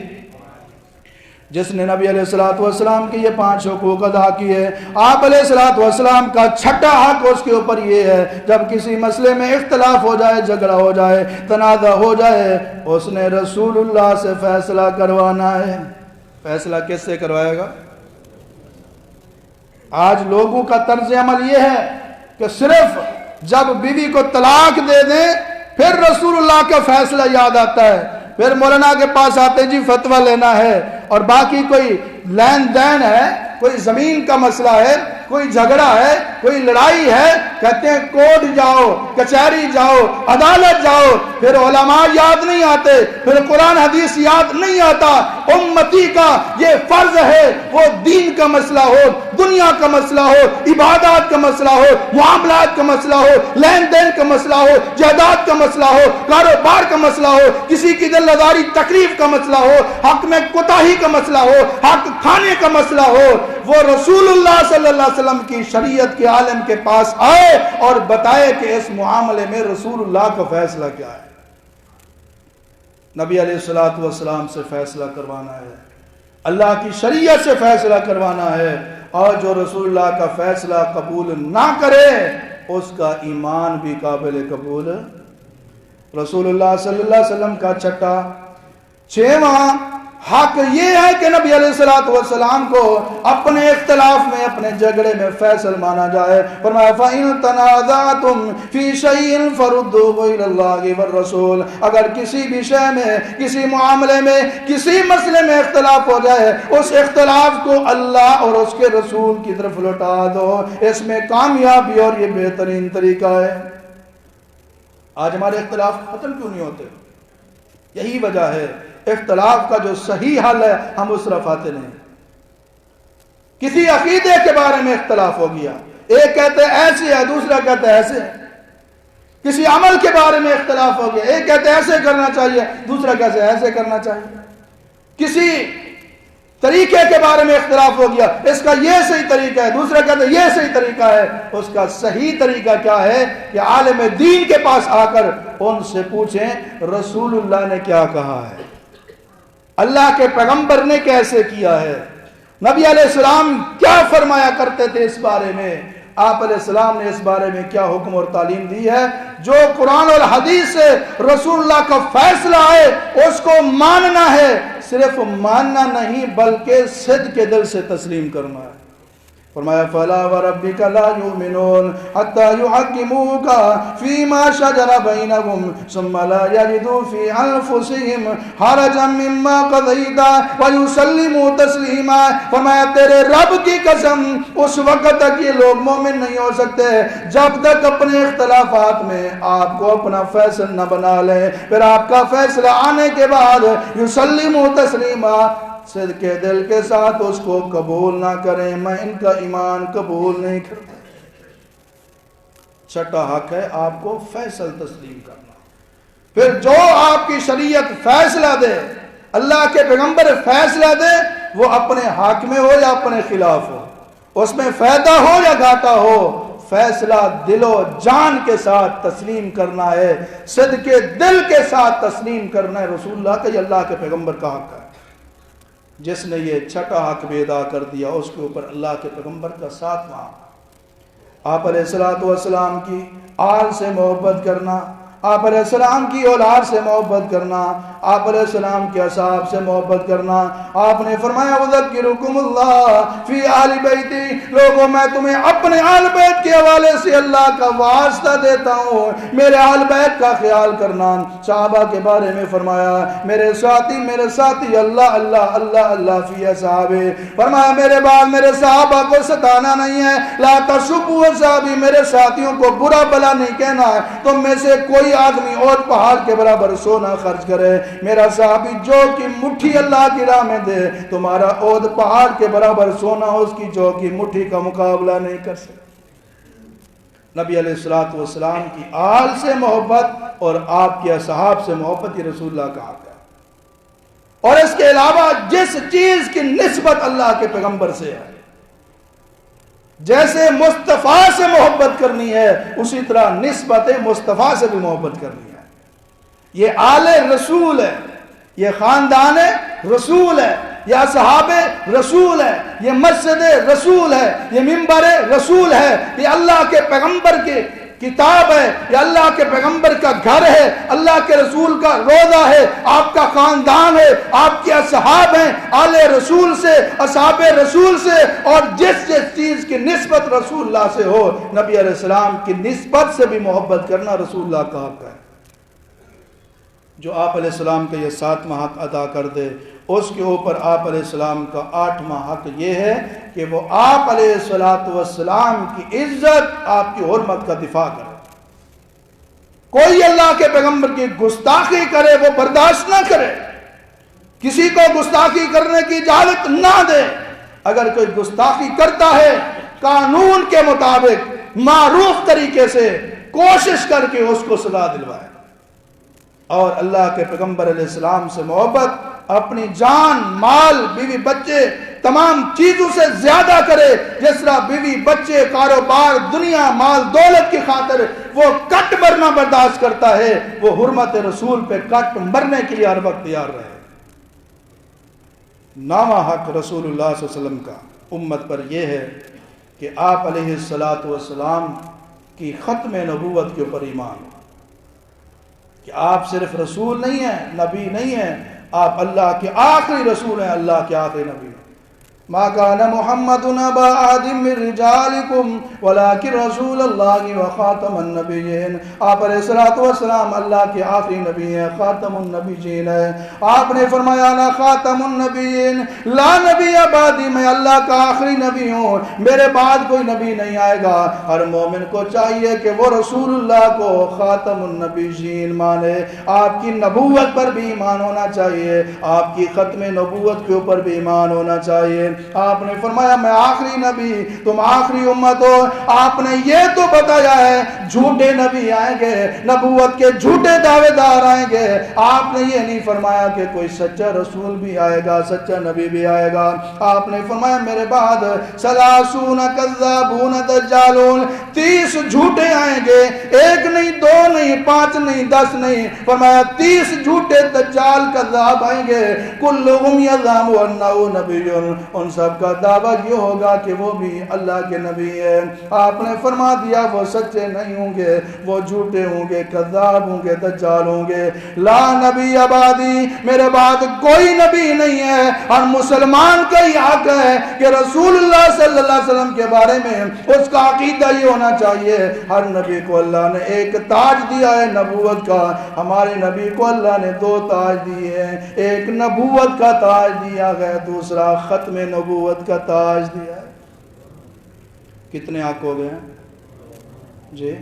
جس نے نبی علیہ السلام کی یہ 5 حقوق ادا کیے، آپ علیہ السلام کا چھٹا حق اس کے اوپر یہ ہے، جب کسی مسئلے میں اختلاف ہو جائے، جھگڑا ہو جائے، تنازع ہو جائے، اس نے رسول اللہ سے فیصلہ کروانا ہے۔ فیصلہ کس سے کروائے گا؟ آج لوگوں کا طرز عمل یہ ہے کہ صرف جب بیوی کو طلاق دے دیں پھر رسول اللہ کا فیصلہ یاد آتا ہے، پھر مولانا کے پاس آتے جی فتویٰ لینا ہے، اور باقی کوئی لین دین ہے، کوئی زمین کا مسئلہ ہے، کوئی جھگڑا ہے، کوئی لڑائی ہے، کہتے ہیں کورٹ جاؤ، کچہری جاؤ، عدالت جاؤ، پھر علماء یاد نہیں آتے، پھر قرآن حدیث یاد نہیں آتا۔ امتی کا یہ فرض ہے، وہ دین کا مسئلہ ہو، دنیا کا مسئلہ ہو، عبادات کا مسئلہ ہو، معاملات کا مسئلہ ہو، لین دین کا مسئلہ ہو، جائیداد کا مسئلہ ہو، کاروبار کا مسئلہ ہو، کسی کی دل آزاری تکلیف کا مسئلہ ہو، حق میں کوتاہی کا مسئلہ ہو، حق کھانے کا مسئلہ ہو، وہ رسول اللہ صلی اللہ علیہ وسلم کی شریعت کے عالم کے پاس آئے اور بتائے کہ اس معاملے میں رسول اللہ کا فیصلہ کیا ہے۔ نبی علیہ السلام سے فیصلہ کروانا ہے، اللہ کی شریعت سے فیصلہ کروانا ہے، اور جو رسول اللہ کا فیصلہ قبول نہ کرے اس کا ایمان بھی قابل قبول۔ رسول اللہ صلی اللہ علیہ وسلم کا چھٹا چھواں حق یہ ہے کہ نبی علیہ السلام کو اپنے اختلاف میں، اپنے جھگڑے میں فیصل مانا جائے۔ فرمایا فَإِن تَنَازَعْتُمْ فِي شَيْءٍ فَرُدُّوهُ إِلَى اللَّهِ وَالرَّسُولِ، اگر کسی بھی شے میں، کسی معاملے میں، کسی مسئلے میں اختلاف ہو جائے، اس اختلاف کو اللہ اور اس کے رسول کی طرف لوٹا دو، اس میں کامیابی اور یہ بہترین طریقہ ہے۔ آج ہمارے اختلاف ختم کیوں نہیں ہوتے؟ یہی وجہ ہے، اختلاف کا جو صحیح حل ہے ہم اس طرف آتے نہیں۔ کسی عقیدے کے بارے میں اختلاف ہو گیا، ایک کہتے ہیں ایسے ہے، دوسرا کہتے ہیں ایسے ہے۔ کسی عمل کے بارے میں اختلاف ہو گیا، ایک کہتے ہیں ایسے کرنا چاہیے، دوسرا کہتے ہیں ایسے کرنا چاہیے۔ کسی طریقے کے بارے میں اختلاف ہو گیا، اس کا یہ صحیح طریقہ ہے، دوسرا کہتے ہیں یہ صحیح طریقہ ہے۔ اس کا صحیح طریقہ کیا ہے کہ عالم دین کے پاس آ کر ان سے پوچھیں رسول اللہ نے کیا کہا ہے، اللہ کے پیغمبر نے کیسے کیا ہے، نبی علیہ السلام کیا فرمایا کرتے تھے اس بارے میں، آپ علیہ السلام نے اس بارے میں کیا حکم اور تعلیم دی ہے۔ جو قرآن اور حدیث سے رسول اللہ کا فیصلہ ہے اس کو ماننا ہے، صرف ماننا نہیں بلکہ صدق کے دل سے تسلیم کرنا ہے۔ فرمایا فَلَا وَرَبِّكَ لَا يُؤْمِنُونَ حَتَّى يُحَكِّمُوكَ فِي مَا شَجَرَ بَيْنَهُمْ ثُمَّ لَا يَجِدُوا فِي أَنفُسِهِمْ حَرَجًا مِّمَّا قَضَيْتَ وَيُسَلِّمُوا تَسْلِيمًا۔ فرمایا تیرے رب کی قسم اس وقت تک یہ لوگ مومن نہیں ہو سکتے جب تک اپنے اختلافات میں آپ کو اپنا فیصل نہ بنا لیں، پھر آپ کا فیصلہ آنے کے بعد یسلموا تسلیما، صدق کے دل کے ساتھ اس کو قبول نہ کریں۔ میں ان کا ایمان قبول نہیں کرتا۔ چھٹا حق ہے آپ کو فیصل تسلیم کرنا۔ پھر جو آپ کی شریعت فیصلہ دے، اللہ کے پیغمبر فیصلہ دے، وہ اپنے حق میں ہو یا اپنے خلاف ہو، اس میں فائدہ ہو یا گھاٹا ہو، فیصلہ دل و جان کے ساتھ تسلیم کرنا ہے، صدق کے دل کے ساتھ تسلیم کرنا ہے۔ رسول اللہ کا یہ اللہ کے پیغمبر کا حق ہے۔ جس نے یہ چھٹا حق بھی ادا کر دیا اس کے اوپر اللہ کے پیغمبر کا ساتواں، آپ علیہ السلام کی آل سے محبت کرنا، آپ علیہ السلام کی اولاد سے محبت کرنا، آپ علیہ السلام کے اصحاب سے محبت کرنا۔ آپ نے فرمایا اذکرکم اللہ فی آل بیتی، لوگوں میں تمہیں اپنے آل بیت کے حوالے سے اللہ کا واسطہ دیتا ہوں، میرے آل بیت کا خیال کرنا۔ صحابہ کے بارے میں فرمایا میرے ساتھی اللہ اللہ اللہ اللہ فی اصحابہ، فرمایا میرے بعد میرے صحابہ کو ستانا نہیں ہے، لا تسبوا اصحابی، میرے ساتھیوں کو برا بلا نہیں کہنا ہے۔ تم میں سے کوئی آدمی اور پہاڑ کے برابر سونا خرچ کرے، میرا صحابی جو کی مٹھی اللہ کی راہ میں دے، تمہارا عہد پہاڑ کے برابر سونا اس کی جو کی مٹھی کا مقابلہ نہیں کر سکتا۔ نبی علیہ السلام کی آل سے محبت اور آپ کے اصحاب سے محبت یہ رسول اللہ کا حق ہے۔ اور اس کے علاوہ جس چیز کی نسبت اللہ کے پیغمبر سے ہے، جیسے مصطفیٰ سے محبت کرنی ہے اسی طرح نسبت مصطفیٰ سے بھی محبت کرنی ہے۔ یہ آل رسول ہے، یہ خاندان رسول ہے، یہ اصحاب رسول ہے، یہ مسجد رسول ہے، یہ منبر رسول ہے، یہ اللہ کے پیغمبر کی کتاب ہے، یہ اللہ کے پیغمبر کا گھر ہے، اللہ کے رسول کا روضہ ہے، آپ کا خاندان ہے، آپ کے اصحاب ہیں، آل رسول سے، اصحاب رسول سے، اور جس چیز کی نسبت رسول اللہ سے ہو، نبی علیہ السلام کی نسبت سے بھی محبت کرنا رسول اللہ کا حق ہے۔ جو آپ علیہ السلام کا یہ ساتواں حق ادا کر دے، اس کے اوپر آپ علیہ السلام کا آٹھواں حق یہ ہے کہ وہ آپ علیہ السلام کی عزت، آپ کی حرمت کا دفاع کرے۔ کوئی اللہ کے پیغمبر کی گستاخی کرے وہ برداشت نہ کرے، کسی کو گستاخی کرنے کی اجازت نہ دے۔ اگر کوئی گستاخی کرتا ہے قانون کے مطابق معروف طریقے سے کوشش کر کے اس کو سزا دلوائے، اور اللہ کے پیغمبر علیہ السلام سے محبت اپنی جان، مال، بیوی بچے، تمام چیزوں سے زیادہ کرے۔ جس طرح بیوی بچے، کاروبار، دنیا، مال دولت کی خاطر وہ کٹ مرنا برداشت کرتا ہے، وہ حرمت رسول پہ کٹ مرنے کے لیے ہر وقت تیار رہے۔ نواں حق رسول اللہ صلی اللہ علیہ وسلم کا امت پر یہ ہے کہ آپ علیہ الصلاۃ والسلام کی ختم نبوت کے اوپر ایمان، کہ آپ صرف رسول نہیں ہیں، نبی نہیں ہیں، آپ اللہ کے آخری رسول ہیں، اللہ کے آخری نبی ہیں۔ ما کان محمد ابا احد من رجالکم ولکن رسول اللہ وخاتم النبیین، آپ علیہ الصلوۃ والسلام اللہ کے آخری نبی ہیں، خاتم النبیین ہیں۔ آپ نے فرمایا نا خاتم النبیین لا نبی بعدی، میں اللہ کا آخری نبی ہوں، میرے بعد کوئی نبی نہیں آئے گا۔ ہر مومن کو چاہیے کہ وہ رسول اللہ کو خاتم النبیین مانے، آپ کی نبوت پر بھی ایمان ہونا چاہیے، آپ کی ختم نبوت کے اوپر بھی ایمان ہونا چاہیے۔ آپ نے فرمایا میں آخری نبی، تم آخری امت ہو۔ آپ نے یہ تو بتایا ہے جھوٹے نبی آئیں گے، نبوت کے جھوٹے دعوے دار آئیں گے، آپ نے یہ نہیں فرمایا کہ کوئی سچا رسول بھی آئے گا، سچا نبی بھی آئے گا۔ آپ نے فرمایا میرے بعد سلاسون کذابون دجالون، 30 جھوٹے آئیں گے، 1 نہیں 2 نہیں 5 نہیں 10 نہیں، فرمایا 30 جھوٹے دجال کذاب آئیں گے، کلہم یزعم انہ نبی، ان سب کا دعویٰ یہ ہوگا کہ وہ بھی اللہ کے نبی ہے۔ آپ نے فرما دیا وہ سچے نہیں ہوں گے، وہ جھوٹے ہوں گے، کذاب ہوں گے، دجال ہوں گے۔ لا نبی بعدی، میرے بعد کوئی نبی نہیں ہے، اور مسلمان کا ہی حق ہے کہ رسول اللہ صلی اللہ علیہ وسلم کے بارے میں اس کا عقیدہ یہ ہونا چاہیے۔ ہر نبی کو اللہ نے ایک تاج دیا ہے نبوت کا، ہمارے نبی کو اللہ نے 2 تاج دیے ہیں، ایک نبوت کا تاج دیا ہے، دوسرا ختم نبوت کا تاج دیا ہے۔ کتنے حق ہو گئے ہیں جی؟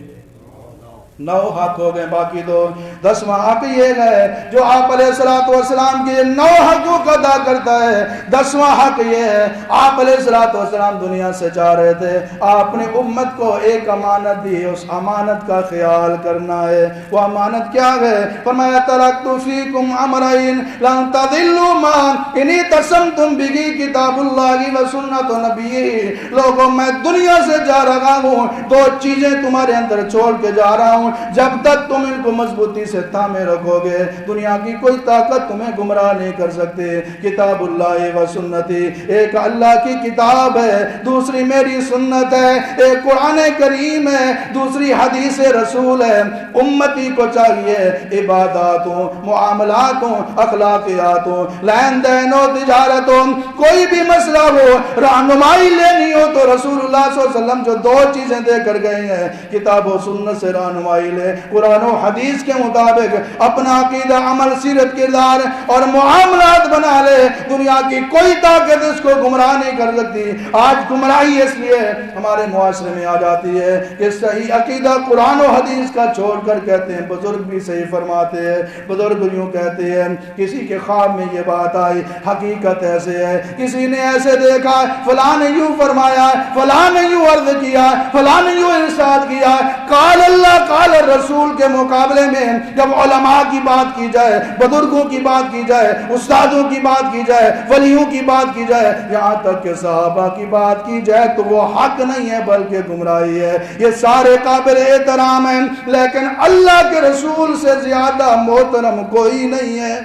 9 حق ہو گئے، باقی 2۔ 10واں حق یہ ہے جو آپ علیہ الصلوۃ والسلام کے 9 حقوں کا ادا کرتا ہے۔ 10واں حق یہ ہے، آپ علیہ الصلوۃ والسلام دنیا سے جا رہے تھے، آپ نے امت کو ایک امانت دی، اس امانت کا خیال کرنا ہے۔ وہ امانت کیا ہے؟ فرمایا ترکت فیکم امرین لن تضلوا ما ان اعتصمتم بہ کتاب اللہ و سنت نبیہ۔ لوگوں میں دنیا سے جا رہا ہوں، 2 چیزیں تمہارے اندر چھوڑ کے جا رہا ہوں، جب تک تم ان کو مضبوطی سے تھامے رکھو گے دنیا کی کوئی طاقت تمہیں گمراہ نہیں کر سکتے۔ کتاب اللہ و سنتی، ایک اللہ کی کتاب ہے، دوسری میری سنت ہے، ایک قرآن کریم ہے، دوسری حدیث رسول ہے۔ امتی کو چاہیے عباداتوں، معاملاتوں، اخلاقیاتوں، لین دین و تجارتوں، کوئی بھی مسئلہ ہو، رہنمائی لینی ہو تو رسول اللہ صلی اللہ علیہ وسلم جو 2 چیزیں دے کر گئے ہیں، کتاب و سنت سے رہنمائی لے، قرآن و حدیث کے مطابق اپنا عقیدہ، عمل، سیرت، کردار اور معاملات بنا لے، دنیا کی کوئی طاقت اس کو گمراہ نہیں کر سکتی۔ آج گمراہی اس لیے ہمارے معاشرے میں آ جاتی ہے کہ صحیح عقیدہ قرآن و حدیث کا چھوڑ کر کہتے ہیں، بزرگ بھی صحیح فرماتے ہیں، بزرگ یوں کہتے ہیں، کسی کے خواب میں یہ بات آئی، حقیقت ایسے ہے، کسی نے ایسے دیکھا، فلاں نے یوں فرمایا، فلاں نے یوں عرض کیا، فلاں نے یوں ارشاد کیا، قال اللہ قال رسول کے مقابلے میں جب علماء کی بات کی جائے، بزرگوں کی بات کی جائے، استادوں کی بات کی جائے، ولیوں کی بات کی جائے، یہاں تک کہ صحابہ کی بات کی جائے تو وہ حق نہیں ہے بلکہ گمراہی ہے۔ یہ سارے قابل احترام ہیں، لیکن اللہ کے رسول سے زیادہ محترم کوئی نہیں ہے۔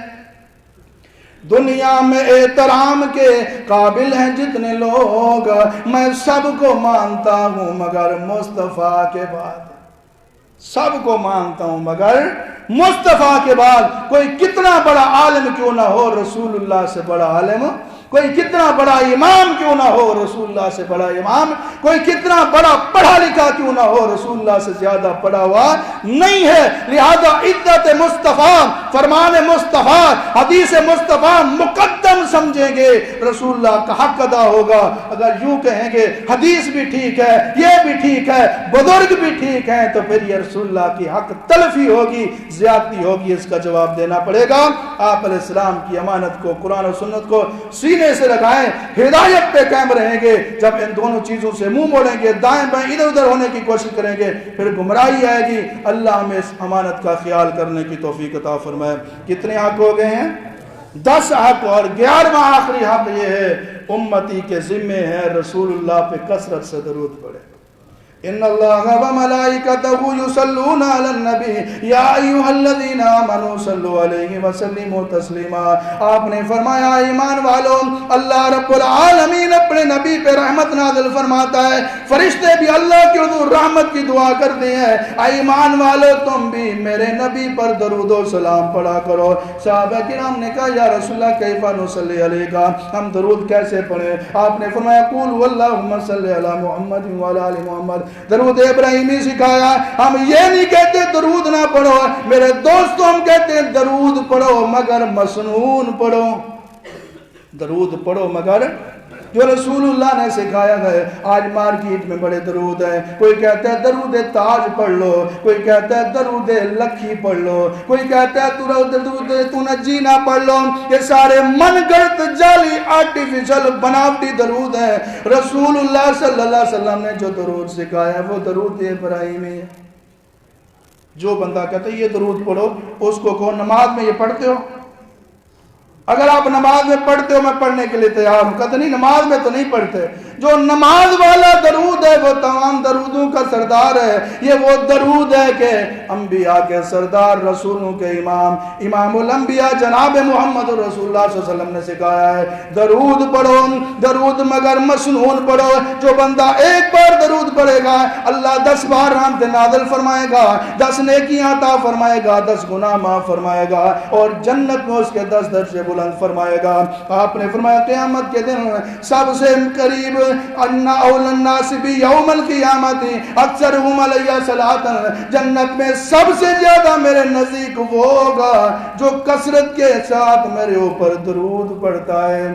دنیا میں احترام کے قابل ہیں جتنے لوگ، میں سب کو مانتا ہوں مگر مصطفیٰ کے بعد، سب کو مانتا ہوں مگر مصطفیٰ کے بعد۔ کوئی کتنا بڑا عالم کیوں نہ ہو، رسول اللہ سے بڑا عالم، کوئی کتنا بڑا امام کیوں نہ ہو، رسول اللہ سے بڑا امام، کوئی کتنا بڑا پڑھا لکھا کیوں نہ ہو، رسول اللہ سے زیادہ پڑھا ہوا نہیں ہے۔ لہذا عزت مصطفیٰ، فرمان مصطفیٰ، حدیث مصطفیٰ مقدم سمجھیں گے، رسول اللہ کا حق ادا ہوگا۔ اگر یوں کہیں گے حدیث بھی ٹھیک ہے، یہ بھی ٹھیک ہے، بزرگ بھی ٹھیک ہیں، تو پھر یہ رسول اللہ کی حق تلفی ہوگی، زیادتی ہوگی، اس کا جواب دینا پڑے گا۔ آپ علیہ السلام کی امانت کو، قرآن و سنت کو سینے سے لگائیں، ہدایت پہ قائم رہیں گے۔ جب ان دونوں چیزوں سے منہ موڑیں گے، دائیں بائیں ادھر ادھر ہونے کی کوشش کریں گے، پھر گمراہی آئے گی۔ اللہ ہمیں اس امانت کا خیال کرنے کی توفیق عطا فرمائے۔ کتنے حق ہو گئے ہیں؟ 10 حق، اور 11واں آخری حق یہ ہے، امتی کے ذمے ہے رسول اللہ پہ کثرت سے درود پڑھے۔ ان اللہ و ملائکتہ یصلون علی النبی یا ایھا الذین آمنوا صلوا علیہ وسلموا تسلیما. آپ نے فرمایا ایمان والو اللہ رب العالمین اپنے نبی پہ رحمت نازل فرماتا ہے, فرشتے بھی اللہ کی حضور رحمت کی دعا کرتے ہیں. ایمان والو تم بھی میرے نبی پر درود و سلام پڑھا کرو. صحابہ کرام نے کہا یا رسول اللہ کیف نصلی علیک, ہم درود کیسے پڑھیں؟ آپ نے فرمایا قول اللہم صلی علی محمد وعلی آل محمد. درود ابراہیمی سکھایا. ہم یہ نہیں کہتے درود نہ پڑھو میرے دوستوں, ہم کہتے ہیں درود پڑھو مگر مسنون پڑھو. درود پڑھو مگر جو رسول اللہ نے سکھایا ہے. آج مارکیٹ میں بڑے درود ہیں. کوئی کہتا ہے درود تاج پڑھ لو, کوئی کہتا ہے درود لکھی پڑھ لو, کوئی کہتا ہے درود تنجینا پڑھ لو. یہ سارے من گڑت جعلی آرٹیفیشل بناوٹی درود ہیں. رسول اللہ صلی اللہ علیہ وسلم نے جو درود سکھایا وہ درود ابراہیمی ہے. جو بندہ کہتا ہے یہ درود پڑھو, اس کو کہو نماز میں یہ پڑھتے ہو؟ اگر آپ نماز میں پڑھتے ہو میں پڑھنے کے لیے تیار ہوں. کہتے نہیں نماز میں تو نہیں پڑھتے. جو نماز والا درود ہے وہ تمام درودوں کا سردار ہے. یہ وہ درود ہے کہ انبیاء کے سردار, رسولوں کے امام, امام الانبیاء جناب محمد رسول اللہ صلی اللہ علیہ وسلم نے سکھایا ہے. درود پڑھو, درود مگر مسنون پڑھو. جو بندہ ایک بار درود پڑھے گا اللہ 10 بار رحمت نازل فرمائے گا, 10 نیکیاں عطا فرمائے گا, 10 گناہ معاف فرمائے گا, اور جنت میں اس کے 10 درجے بلند فرمائے گا. آپ نے فرمایا قیامت کے دن سب سے قریب ان اول الناس بیوم القیامت اکثرهم علی صلاۃ, جنت میں سب سے زیادہ میرے نزدیک وہ ہوگا جو کثرت کے ساتھ میرے اوپر درود پڑھتا ہے.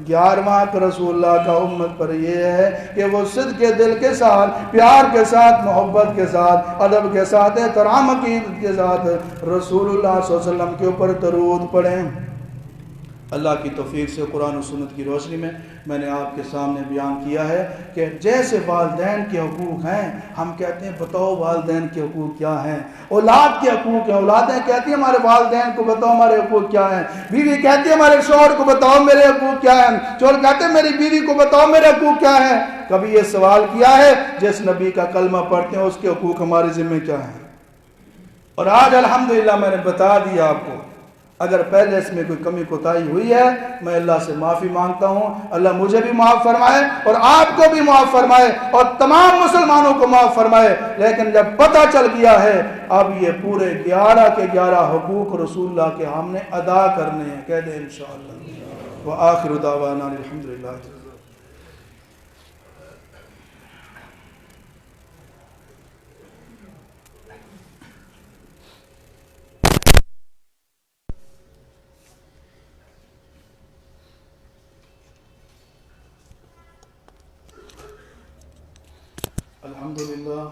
11واں رسول اللہ کا امت پر یہ ہے کہ وہ صدق کے دل کے ساتھ, پیار کے ساتھ, محبت کے ساتھ, ادب کے ساتھ, احترام عقیدت کے ساتھ رسول اللہ صلی اللہ علیہ وسلم کے اوپر درود پڑھیں. اللہ کی توفیق سے قرآن و سنت کی روشنی میں نے آپ کے سامنے بیان کیا ہے کہ جیسے والدین کے حقوق ہیں, ہم کہتے ہیں بتاؤ والدین کے حقوق کیا ہیں. اولاد کے حقوق ہیں, اولادیں کہتی ہیں ہمارے والدین کو بتاؤ ہمارے حقوق کیا ہیں. بیوی کہتی ہے ہمارے شوہر کو بتاؤ میرے حقوق کیا ہیں. شوہر کہتے ہیں میری بیوی کو بتاؤ میرے حقوق کیا ہیں. کبھی یہ سوال کیا ہے جس نبی کا کلمہ پڑھتے ہیں اس کے حقوق ہمارے ذمہ کیا ہیں؟ اور آج الحمدللہ میں نے بتا دیا آپ کو. اگر پہلے اس میں کوئی کمی کوتاہی ہوئی ہے میں اللہ سے معافی مانگتا ہوں. اللہ مجھے بھی معاف فرمائے اور آپ کو بھی معاف فرمائے اور تمام مسلمانوں کو معاف فرمائے. لیکن جب پتہ چل گیا ہے اب یہ پورے 11 کے 11 حقوق رسول اللہ کے ہم نے ادا کرنے ہیں. کہہ دیں انشاءاللہ. وآخر دعوانا الحمدللہ. الحمدللہ.